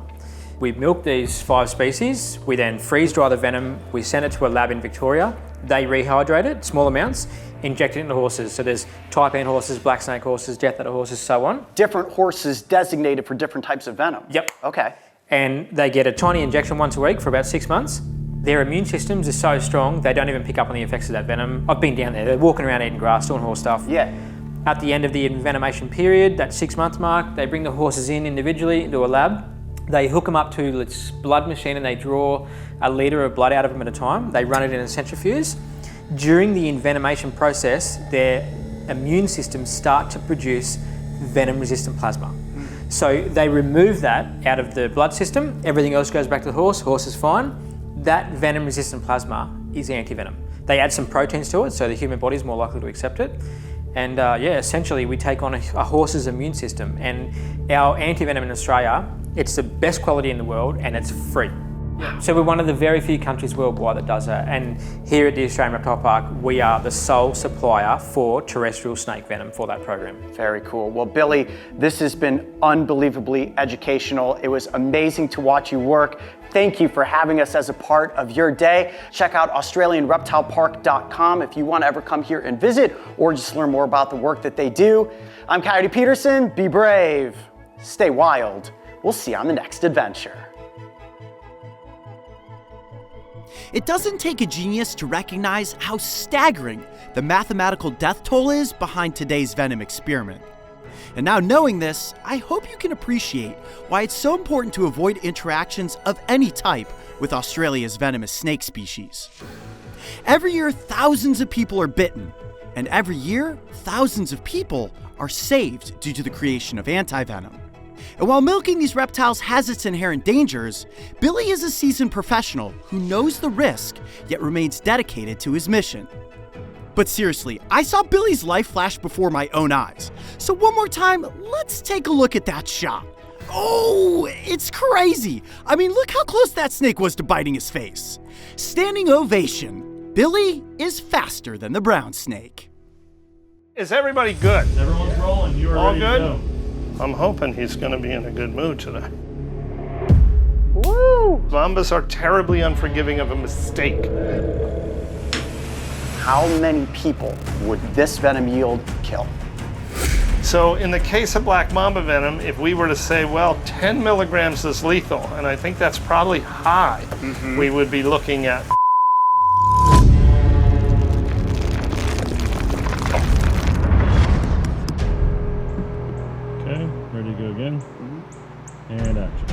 We milk these 5 species, we then freeze dry the venom, we send it to a lab in Victoria, they rehydrate it, small amounts, inject it into horses. So there's type N horses, black snake horses, death adder horses, so on. Different horses designated for different types of venom. Yep. Okay. And they get a tiny injection once a week for about 6 months. Their immune systems are so strong, they don't even pick up on the effects of that venom. I've been down there, they're walking around eating grass, doing horse stuff. Yeah. At the end of the envenomation period, that 6-month mark, they bring the horses in individually into a lab. They hook them up to this blood machine and they draw a litre of blood out of them at a time. They run it in a centrifuge. During the envenomation process, their immune systems start to produce venom-resistant plasma. So they remove that out of the blood system, everything else goes back to the horse is fine. That venom-resistant plasma is anti-venom. They add some proteins to it, so the human body is more likely to accept it. And yeah, essentially we take on a horse's immune system, and our anti-venom in Australia, it's the best quality in the world and it's free. So we're one of the very few countries worldwide that does that, and here at the Australian Reptile Park, we are the sole supplier for terrestrial snake venom for that program. Very cool. Well, Billy, this has been unbelievably educational. It was amazing to watch you work. Thank you for having us as a part of your day. Check out AustralianReptilePark.com if you want to ever come here and visit or just learn more about the work that they do. I'm Coyote Peterson. Be brave, stay wild. We'll see you on the next adventure. It doesn't take a genius to recognize how staggering the mathematical death toll is behind today's venom experiment. And now knowing this, I hope you can appreciate why it's so important to avoid interactions of any type with Australia's venomous snake species. Every year, thousands of people are bitten, and every year, thousands of people are saved due to the creation of anti-venom. And while milking these reptiles has its inherent dangers, Billy is a seasoned professional who knows the risk, yet remains dedicated to his mission. But seriously, I saw Billy's life flash before my own eyes. So one more time, let's take a look at that shot. Oh, it's crazy. I mean, look how close that snake was to biting his face. Standing ovation. Billy is faster than the brown snake. Is everybody good? Everyone's rolling. You're all ready good? to go. I'm hoping he's going to be in a good mood today. Woo! Mambas are terribly unforgiving of a mistake. How many people would this venom yield kill? So in the case of black mamba venom, if we were to say, well, 10 milligrams is lethal, and I think that's probably high, we would be looking at Ready to go again? And action.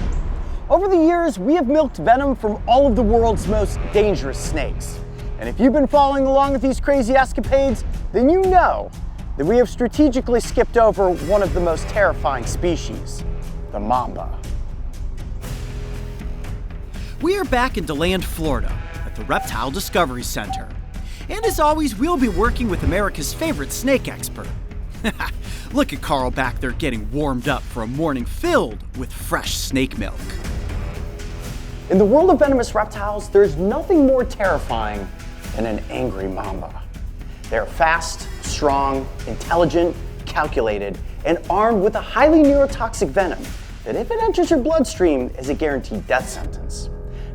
Over the years, we have milked venom from all of the world's most dangerous snakes. And if you've been following along with these crazy escapades, then you know that we have strategically skipped over one of the most terrifying species, the mamba. We are back in DeLand, Florida, at the Reptile Discovery Center. And as always, we'll be working with America's favorite snake expert. Look at Carl back there getting warmed up for a morning filled with fresh snake milk. In the world of venomous reptiles, there's nothing more terrifying than an angry mamba. They're fast, strong, intelligent, calculated, and armed with a highly neurotoxic venom that if it enters your bloodstream is a guaranteed death sentence.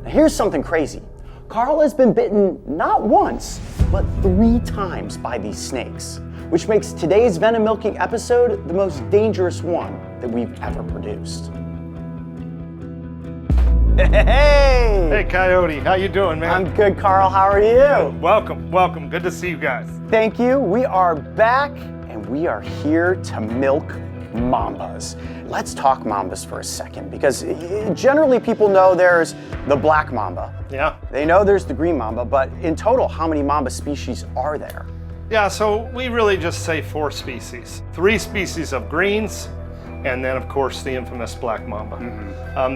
Now here's something crazy. Carl has been bitten not once, but 3 times by these snakes, which makes today's venom milking episode the most dangerous one that we've ever produced. Hey! Hey, Coyote, how you doing, man? I'm good, Carl. How are you? Welcome, welcome. Good to see you guys. Thank you. We are back, and we are here to milk mambas. Let's talk mambas for a second, because generally people know there's the black mamba. Yeah. They know there's the green mamba, but in total, how many mamba species are there? Yeah, so we really just say 4 species. 3 species of greens, and then of course the infamous black mamba.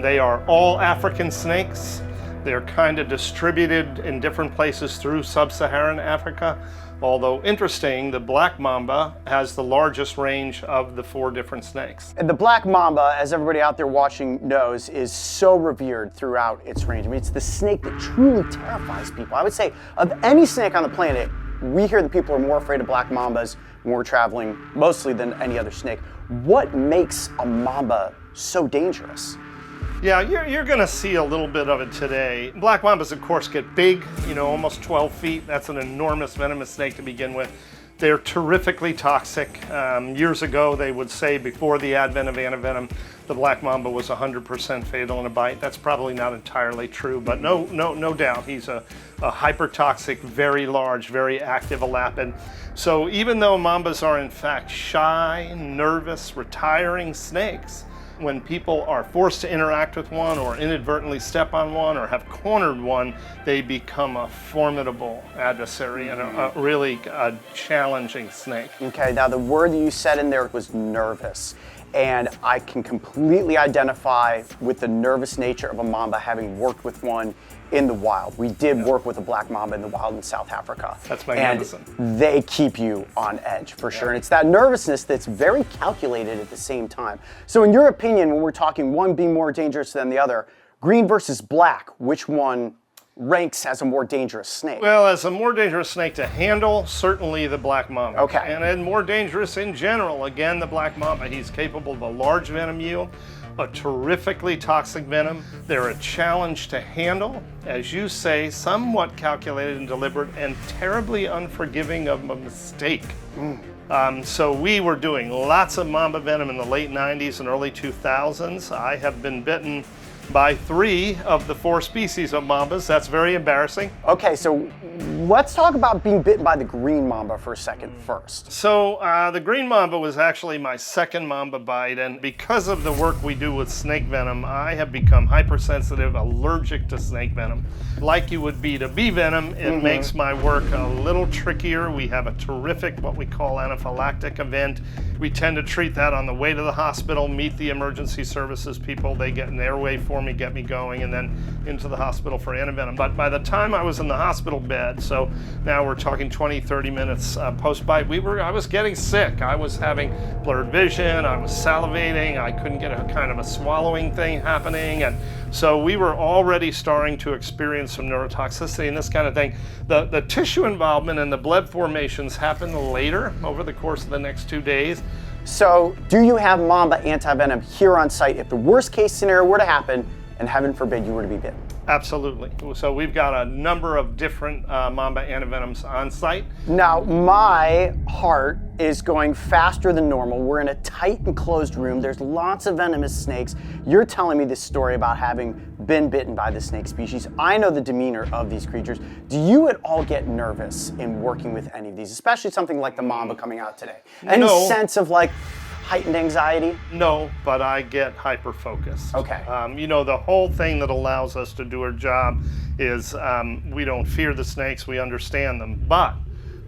They are all African snakes. They're kind of distributed in different places through sub-Saharan Africa. Although interesting, the black mamba has the largest range of the 4 different snakes. And the black mamba, as everybody out there watching knows, is so revered throughout its range. I mean, it's the snake that truly terrifies people. I would say of any snake on the planet, we hear that people are more afraid of black mambas when we're traveling, mostly than any other snake. What makes a mamba so dangerous? Yeah, you're going to see a little bit of it today. Black mambas, of course, get big, you know, almost 12 feet. That's an enormous venomous snake to begin with. They're terrifically toxic. Years ago, they would say before the advent of antivenom, the black mamba was 100% fatal in a bite. That's probably not entirely true, but no doubt. He's a hypertoxic, very large, very active elapid. So even though mambas are in fact shy, nervous, retiring snakes, when people are forced to interact with one or inadvertently step on one or have cornered one, they become a formidable adversary and a really challenging snake. Okay, now the word that you said in there was nervous. And I can completely identify with the nervous nature of a mamba, having worked with one in the wild. We did work with a black mamba in the wild in South Africa. That's magnificent. And they keep you on edge for sure. And it's that nervousness that's very calculated at the same time. So in your opinion, when we're talking one being more dangerous than the other, green versus black, which one ranks as a more dangerous snake? Well, as a more dangerous snake to handle, certainly the black mamba. Okay. And more dangerous in general, again, the black mamba. He's capable of a large venom yield, a terrifically toxic venom. They're a challenge to handle, as you say, somewhat calculated and deliberate, and terribly unforgiving of a mistake. So we were doing lots of mamba venom in the late 90s and early 2000s. I have been bitten by 3 of the 4 species of mambas. That's very embarrassing. Okay, so let's talk about being bitten by the green mamba for a second first. So the green mamba was actually my second mamba bite, and because of the work we do with snake venom, I have become hypersensitive, allergic to snake venom. Like you would be to bee venom, it makes my work a little trickier. We have a terrific, what we call anaphylactic event. We tend to treat that on the way to the hospital, meet the emergency services people. They get an airway for me, get me going, and then into the hospital for antivenom. But by the time I was in the hospital bed, so now we're talking 20, 30 minutes post-bite, I was getting sick. I was having blurred vision, I was salivating, I couldn't get a kind of a swallowing thing happening, and so we were already starting to experience some neurotoxicity and this kind of thing. The tissue involvement and the blood formations happened later over the course of the next 2 days. So do you have mamba antivenom here on site if the worst case scenario were to happen and heaven forbid you were to be bitten? Absolutely. So we've got a number of different mamba antivenoms on site. Now, my heart is going faster than normal. We're in a tight enclosed room. There's lots of venomous snakes. You're telling me this story about having been bitten by the snake species. I know the demeanor of these creatures. Do you at all get nervous in working with any of these, especially something like the mamba coming out today? Any sense of like heightened anxiety? No, but I get hyper-focused. Okay. You know, the whole thing that allows us to do our job is we don't fear the snakes, we understand them, but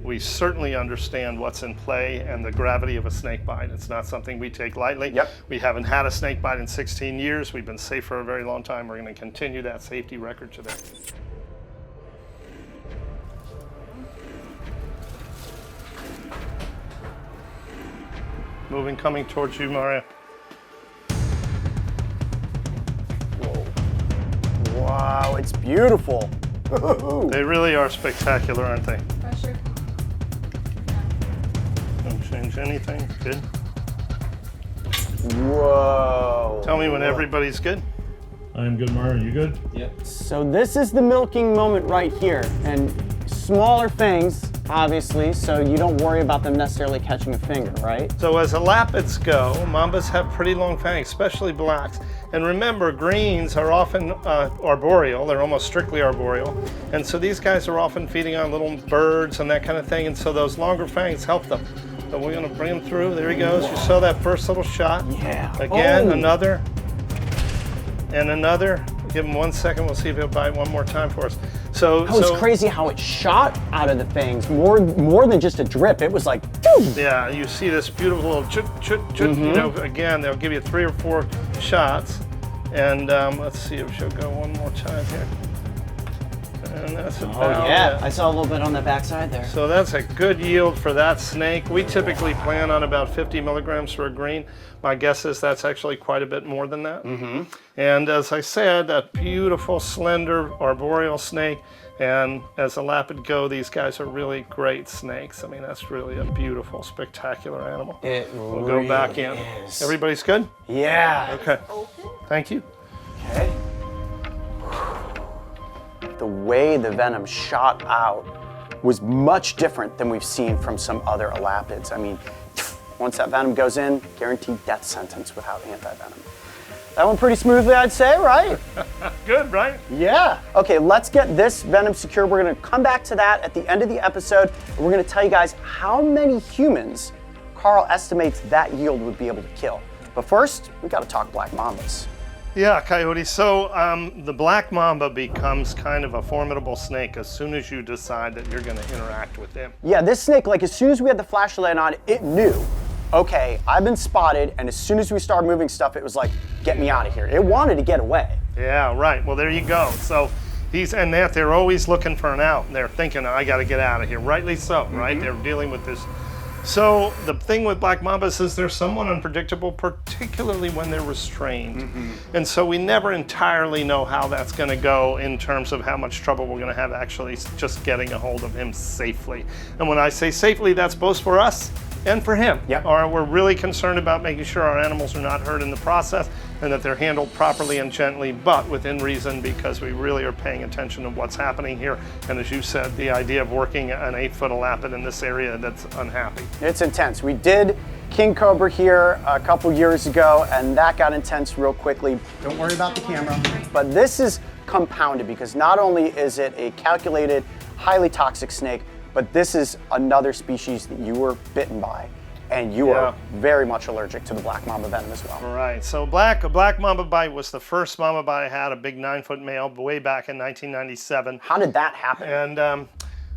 we certainly understand what's in play and the gravity of a snake bite. It's not something we take lightly. Yep. We haven't had a snake bite in 16 years. We've been safe for a very long time. We're going to continue that safety record today. Moving, coming towards you, Mario. Whoa. Wow, it's beautiful. They really are spectacular, aren't they? Pressure. Don't change anything. Good. Whoa. Tell me when everybody's good. I'm good, Mario. You good? Yep. So this is the milking moment right here, and smaller things, obviously, so you don't worry about them necessarily catching a finger, right? So as elapids go, mambas have pretty long fangs, especially blacks. And remember, greens are often arboreal. They're almost strictly arboreal. And so these guys are often feeding on little birds and that kind of thing. And so those longer fangs help them. So we're going to bring him through. There he goes. You saw that first little shot. Yeah. Again, another. And another. Give him 1 second. We'll see if he'll bite one more time for us. So it's crazy how it shot out of the fangs, more than just a drip. It was like, boom. Yeah, you see this beautiful little chut, chut, chut. You know, again, they'll give you 3 or 4 shots. And let's see if she'll go one more time here. And that's about I saw a little bit on the backside there. So that's a good yield for that snake. We typically plan on about 50 milligrams for a green. My guess is that's actually quite a bit more than that. And as I said, that beautiful, slender, arboreal snake. And as a lapid go, these guys are really great snakes. I mean, that's really a beautiful, spectacular animal. It We'll go back in. is. Everybody's good? Yeah. Okay. Thank you. the way the venom shot out was much different than we've seen from some other elapids. I mean, once that venom goes in, guaranteed death sentence without anti-venom. That went pretty smoothly, I'd say, right? Good, right? Yeah. Okay, let's get this venom secure. We're gonna come back to that at the end of the episode, and we're gonna tell you guys how many humans Carl estimates that yield would be able to kill. But first, we gotta talk Black Mambas. Yeah, Coyote. So the Black Mamba becomes kind of a formidable snake as soon as you decide that you're gonna interact with him. Yeah, this snake, like as soon as we had the flashlight on, it knew, okay, I've been spotted, and as soon as we started moving stuff, it was like, get me out of here. It wanted to get away. Yeah, right. Well, there you go. So they're always looking for an out. They're thinking, I got to get out of here. Rightly so, right? They're dealing with this. So the thing with Black Mambas is they're somewhat unpredictable, particularly when they're restrained. And so we never entirely know how that's going to go in terms of how much trouble we're going to have actually just getting a hold of him safely. And when I say safely, that's both for us and for him. Yep. Or we're really concerned about making sure our animals are not hurt in the process and that they're handled properly and gently, but within reason, because we really are paying attention to what's happening here. And as you said, the idea of working an 8-foot elapid in this area that's unhappy. It's intense. We did King Cobra here a couple years ago, and that got intense real quickly. Don't worry about the camera. But this is compounded because not only is it a calculated, highly toxic snake, but this is another species that you were bitten by, and you are very much allergic to the Black Mamba venom as well. Right, so a Black Mamba bite was the first Mamba bite I had, a big 9-foot male, way back in 1997. How did that happen? And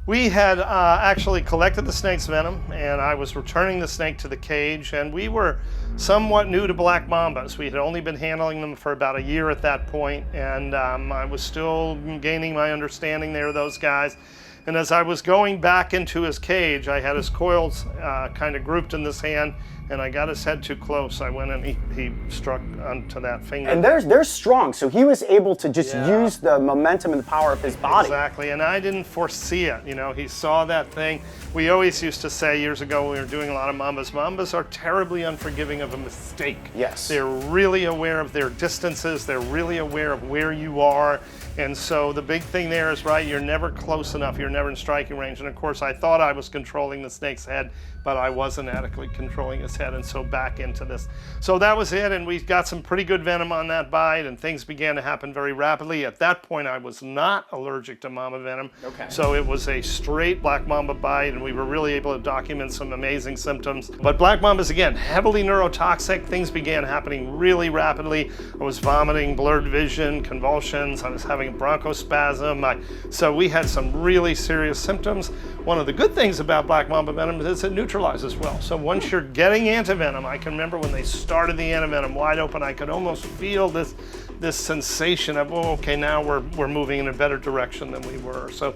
we had actually collected the snake's venom, and I was returning the snake to the cage, and we were somewhat new to Black Mambas. We had only been handling them for about a year at that point, and I was still gaining my understanding there of those guys. And as I was going back into his cage, I had his coils kind of grouped in this hand, and I got his head too close. I went and he struck onto that finger. And they're strong, so he was able to just use the momentum and the power of his body. Exactly, and I didn't foresee it. You know, he saw that thing. We always used to say years ago when we were doing a lot of Mambas, Mambas are terribly unforgiving of a mistake. Yes. They're really aware of their distances. They're really aware of where you are. And so the big thing there is, right, you're never close enough. You're never in striking range. And of course, I thought I was controlling the snake's head, but I wasn't adequately controlling his head, and so back into this. So that was it, and we got some pretty good venom on that bite, and things began to happen very rapidly. At that point, I was not allergic to Mamba venom. Okay. So it was a straight Black Mamba bite, and we were really able to document some amazing symptoms. But Black Mambas, again, heavily neurotoxic. Things began happening really rapidly. I was vomiting, blurred vision, convulsions. I was having a bronchospasm. So we had some really serious symptoms. One of the good things about Black Mamba venom is it neutralizes well. So once you're getting antivenom, I can remember when they started the antivenom wide open, I could almost feel this sensation of, oh, okay, now we're moving in a better direction than we were. So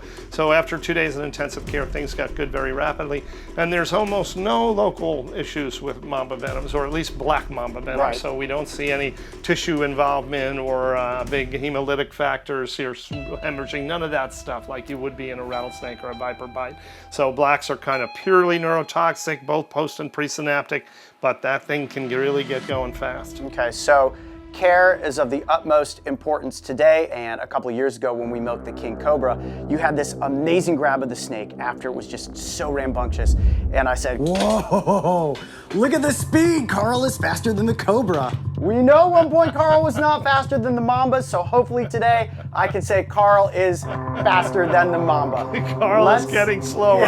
after 2 days of intensive care, things got good very rapidly. And there's almost no local issues with Mamba venoms, or at least Black Mamba venom. Right. So we don't see any tissue involvement or big hemolytic factors here, hemorrhaging, none of that stuff like you would be in a rattlesnake or a viper bite. So blacks are kind of purely neurotoxic, both post and presynaptic, but that thing can really get going fast. Okay, so care is of the utmost importance today, and a couple of years ago when we milked the King Cobra, you had this amazing grab of the snake after it was just so rambunctious, and I said, whoa, look at the speed, Carl is faster than the Cobra. We know one point Carl was not faster than the Mamba, so hopefully today I can say Carl is faster than the Mamba. Carl is getting slower.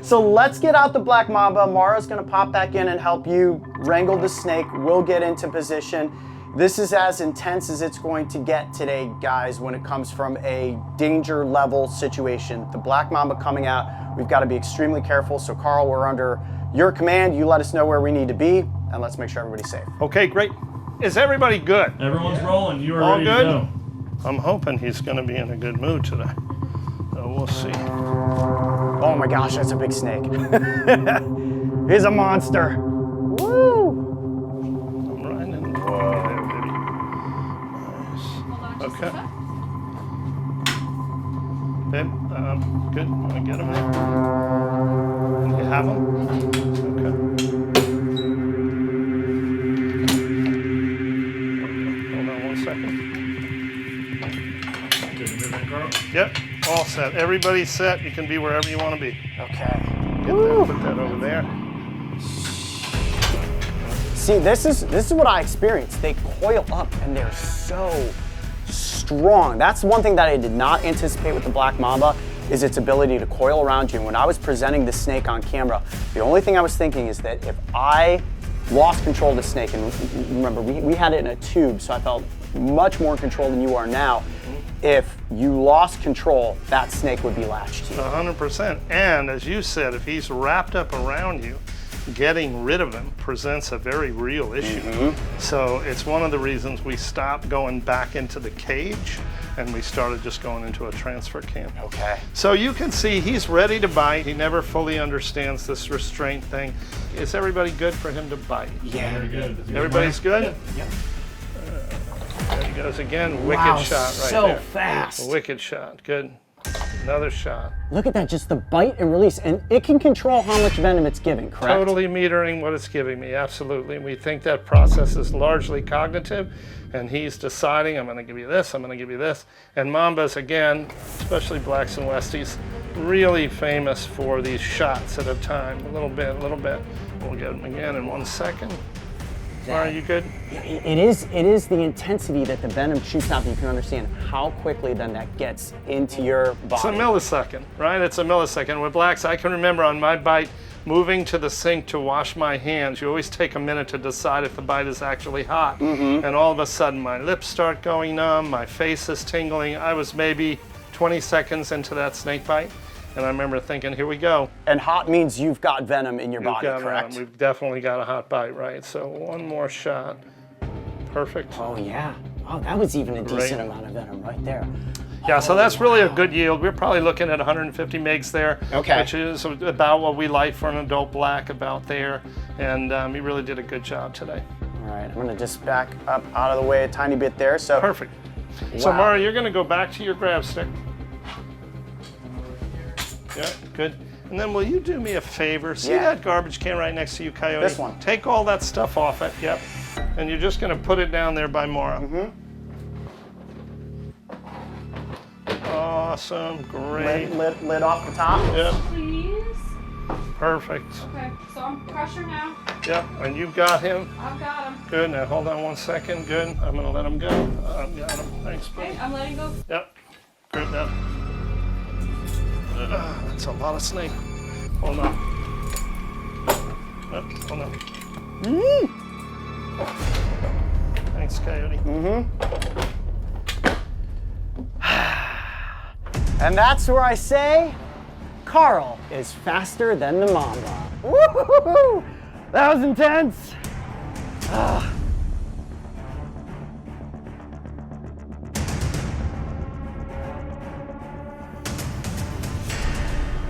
So let's get out the Black Mamba. Mara's gonna pop back in and help you wrangle the snake. We'll get into position. This is as intense as it's going to get today, guys, when it comes from a danger level situation. The Black Mamba coming out, we've got to be extremely careful. So Carl, we're under your command. You let us know where we need to be, and let's make sure everybody's safe. Okay, great. Is everybody good? Everyone's rolling. You are All ready good? to go. I'm hoping he's going to be in a good mood today. So we'll see. Oh my gosh, that's a big snake. He's a monster. Woo! I'm right in the there, baby. Nice. Okay. Babe, good. Want to get him there? You have him? Okay. Hold on 1 second. Everything, Carl? Yep, all set. Everybody's set. You can be wherever you want to be. Okay. Get that, put that over there. See, this is what I experienced. They coil up and they're so strong. That's one thing that I did not anticipate with the Black Mamba, is its ability to coil around you. And when I was presenting the snake on camera, the only thing I was thinking is that if I lost control of the snake, and remember, we had it in a tube, so I felt much more in control than you are now. If you lost control, that snake would be latched to you. 100%. And as you said, if he's wrapped up around you, getting rid of him presents a very real issue. So it's one of the reasons we stopped going back into the cage and we started just going into a transfer camp. Okay. So you can see he's ready to bite. He never fully understands this restraint thing. Is everybody good for him to bite? Yeah. Very good. Everybody's good? Yep. There he goes again. Wicked Wow, shot right so there. fast. Wicked shot. Good. Another shot. Look at that, just the bite and release. And it can control how much venom it's giving, correct? Totally metering what it's giving me, absolutely. And we think that process is largely cognitive, and he's deciding, I'm gonna give you this, I'm gonna give you this. And Mambas, again, especially Blacks and Westies, really famous for these shots at a time, a little bit. We'll get him again in 1 second. Are you good? It is the intensity that the venom shoots out that you can understand how quickly then that gets into your body. It's a millisecond, right? It's a millisecond. With Blacks, I can remember on my bite, moving to the sink to wash my hands, you always take a minute to decide if the bite is actually hot. And all of a sudden my lips start going numb, my face is tingling. I was maybe 20 seconds into that snake bite. And I remember thinking, here we go. And hot means you've got venom in your We've body, got correct? We've definitely got a hot bite, right? So one more shot. Perfect. Oh yeah. Oh, that was even a Great. decent amount of venom right there. Yeah, so that's really a good yield. We're probably looking at 150 megs there, Okay. which is about what we like for an adult black, about there. And he really did a good job today. All right, I'm gonna just back up out of the way a tiny bit there. So Perfect. So Wow. Mara, you're gonna go back to your grab stick. Yeah, good. And then will you do me a favor? See Yeah. that garbage can right next to you, Coyote? This one. Take all that stuff off it, yep. And you're just gonna put it down there by Mara. Awesome, great. lid off the top. Yep, Please. perfect. Okay, so I'm pressure now. Yep, and you've got him. I've got him. Good, now hold on 1 second, good. I'm gonna let him go. I've got him, thanks, buddy. Okay, I'm letting go. Yep, good now. That's a lot of snake. Hold on. Yep, hold on. Thanks, Coyote. And that's where I say, Carl is faster than the Mamba. Woo-hoo-hoo-hoo! That was intense.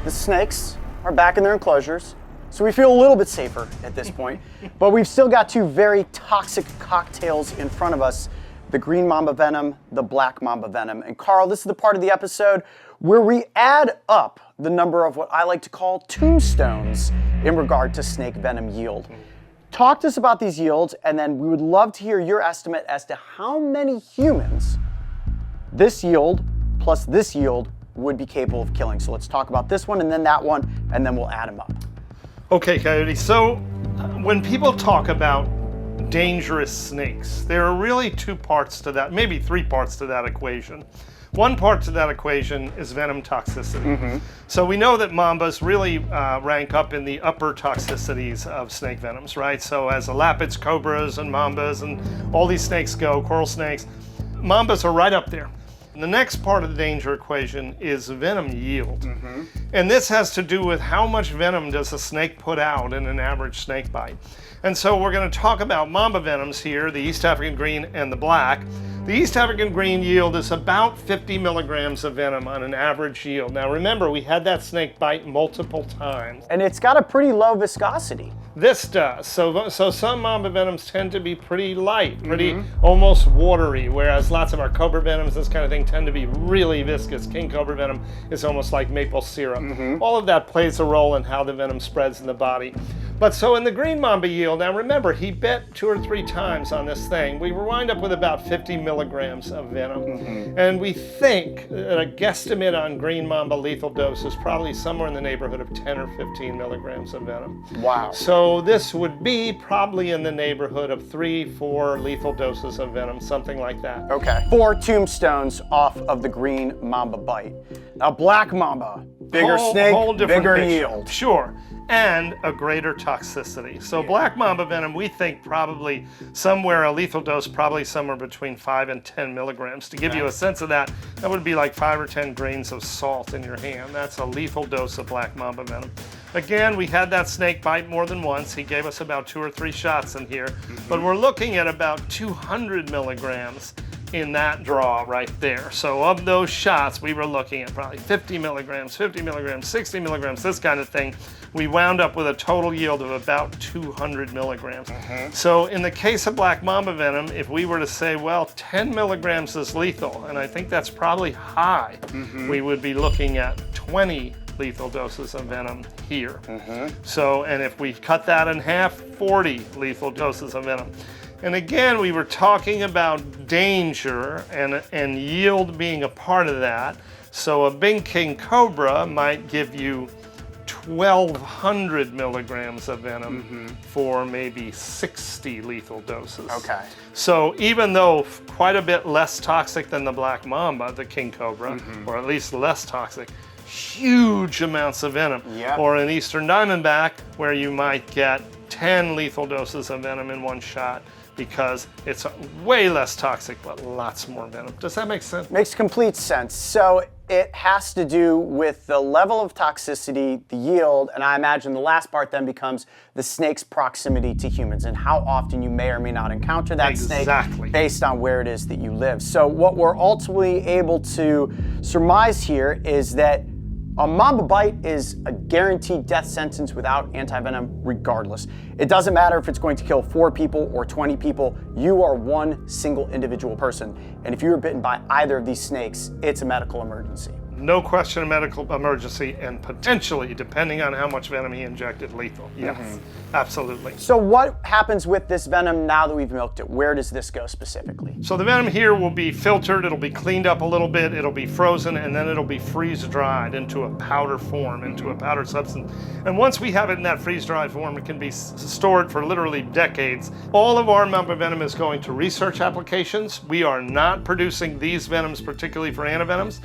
The snakes are back in their enclosures, so we feel a little bit safer at this point. But we've still got two very toxic cocktails in front of us, the green mamba venom, the black mamba venom. And Carl, this is the part of the episode where we add up the number of what I like to call tombstones in regard to snake venom yield. Talk to us about these yields, and then we would love to hear your estimate as to how many humans this yield plus this yield would be capable of killing. So let's talk about this one and then that one, and then we'll add them up. Okay, Coyote, so when people talk about dangerous snakes, there are really two parts to that, maybe three parts to that equation. One part to that equation is venom toxicity. So we know that mambas really rank up in the upper toxicities of snake venoms, right? So as the lapids, cobras, and mambas, and all these snakes go, coral snakes, mambas are right up there. The next part of the danger equation is venom yield. And this has to do with how much venom does a snake put out in an average snake bite. And so we're going to talk about mamba venoms here, the East African green and the black. The East African green yield is about 50 milligrams of venom on an average yield. Now remember, we had that snake bite multiple times. And it's got a pretty low viscosity. This does. So some mamba venoms tend to be pretty light, pretty almost watery, whereas lots of our cobra venoms, this kind of thing, tend to be really viscous. King cobra venom is almost like maple syrup. All of that plays a role in how the venom spreads in the body. But so in the green mamba yield, now remember, he bit 2 or 3 times on this thing. We wind up with about 50 milligrams of venom. And we think that a guesstimate on green mamba lethal dose is probably somewhere in the neighborhood of 10 or 15 milligrams of venom. Wow. So this would be probably in the neighborhood of 3-4 lethal doses of venom, something like that. Okay. 4 tombstones off of the green mamba bite. Now black mamba, bigger snake, whole different bigger picture. yield. Sure. And a greater toxicity. So black mamba venom, we think probably somewhere, a lethal dose, probably somewhere between 5 and 10 milligrams. To give you a sense of that, that would be like 5 or 10 grains of salt in your hand. That's a lethal dose of black mamba venom. Again, we had that snake bite more than once. He gave us about 2 or 3 shots in here, but we're looking at about 200 milligrams in that draw right there. So of those shots, we were looking at probably 50 milligrams, 60 milligrams, this kind of thing. We wound up with a total yield of about 200 milligrams. So in the case of black mamba venom, if we were to say, well, 10 milligrams is lethal, and I think that's probably high, we would be looking at 20 lethal doses of venom here. So, and if we cut that in half, 40 lethal doses of venom. And again, we were talking about danger and yield being a part of that. So a big king cobra might give you 1,200 milligrams of venom for maybe 60 lethal doses. Okay. So even though quite a bit less toxic than the black mamba, the king cobra, or at least less toxic, huge amounts of venom. Or an eastern diamondback, where you might get 10 lethal doses of venom in one shot, because it's way less toxic, but lots more venom. Does that make sense? Makes complete sense. So it has to do with the level of toxicity, the yield, and I imagine the last part then becomes the snake's proximity to humans and how often you may or may not encounter that snake based on where it is that you live. So what we're ultimately able to surmise here is that a mamba bite is a guaranteed death sentence without antivenom regardless. It doesn't matter if it's going to kill 4 people or 20 people, you are one single individual person. And if you were bitten by either of these snakes, it's a medical emergency. No question, a medical emergency, and potentially, depending on how much venom he injected, lethal. Yes, absolutely. So what happens with this venom now that we've milked it? Where does this go specifically? So the venom here will be filtered, it'll be cleaned up a little bit, it'll be frozen, and then it'll be freeze-dried into a powder form, into a powder substance. And once we have it in that freeze-dried form, it can be stored for literally decades. All of our mamba venom is going to research applications. We are not producing these venoms particularly for antivenoms.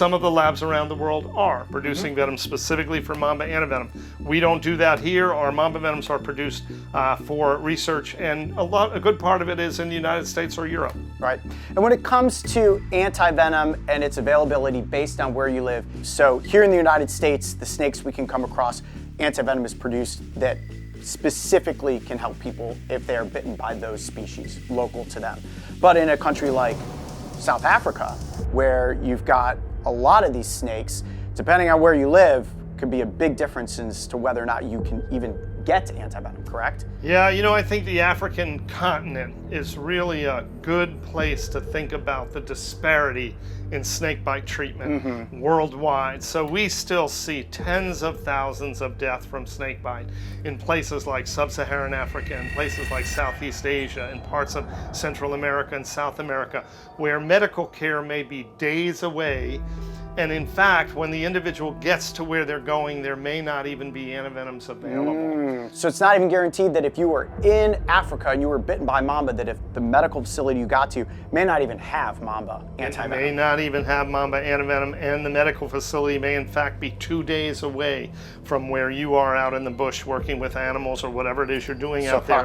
Some of the labs around the world are producing venom specifically for mamba antivenom. We don't do that here. Our mamba venoms are produced for research, and a good part of it is in the United States or Europe. Right. And when it comes to antivenom and its availability based on where you live, so here in the United States, the snakes we can come across, antivenom is produced that specifically can help people if they're bitten by those species local to them. But in a country like South Africa, where you've got a lot of these snakes, depending on where you live, could be a big difference as to whether or not you can even get antivenom, correct? Yeah, you know, I think the African continent is really a good place to think about the disparity in snakebite treatment worldwide. So we still see tens of thousands of deaths from snakebite in places like sub-Saharan Africa, in places like Southeast Asia, in parts of Central America and South America, where medical care may be days away. And in fact, when the individual gets to where they're going, there may not even be antivenoms available. So it's not even guaranteed that if you were in Africa and you were bitten by mamba, that if the medical facility you got to may not even have mamba antivenom. It may not even have mamba antivenom, and the medical facility may in fact be 2 days away from where you are out in the bush working with animals or whatever it is you're doing out there.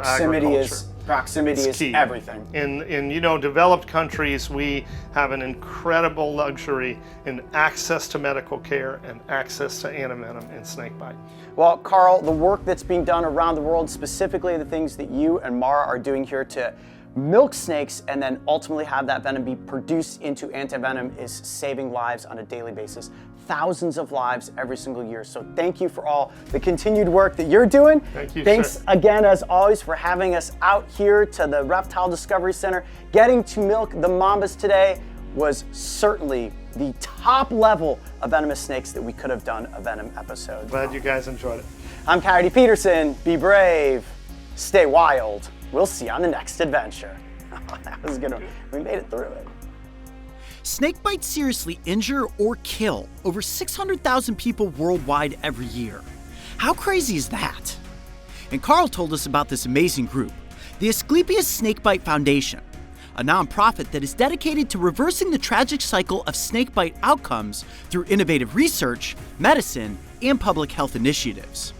Proximity is key. Everything. In you know, developed countries, we have an incredible luxury in access to medical care and access to antivenom in snakebite. Well, Carl, the work that's being done around the world, specifically the things that you and Mara are doing here to milk snakes and then ultimately have that venom be produced into antivenom, is saving lives on a daily basis. Thousands of lives every single year. So thank you for all the continued work that you're doing. Thank you, Thanks again, as always, for having us out here to the Reptile Discovery Center. Getting to milk the mambas today was certainly the top level of venomous snakes that we could have done a venom episode. Glad you guys enjoyed it. I'm Coyote Peterson. Be brave, stay wild. We'll see you on the next adventure. That was good. We made it through it. Snake bites seriously injure or kill over 600,000 people worldwide every year. How crazy is that? And Carl told us about this amazing group, the Asclepius Snakebite Foundation, a nonprofit that is dedicated to reversing the tragic cycle of snakebite outcomes through innovative research, medicine, and public health initiatives.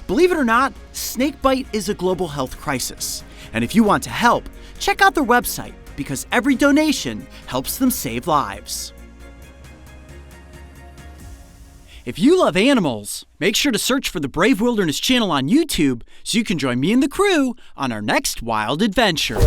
Believe it or not, snakebite is a global health crisis. And if you want to help, check out their website because every donation helps them save lives. If you love animals, make sure to search for the Brave Wilderness channel on YouTube so you can join me and the crew on our next wild adventure.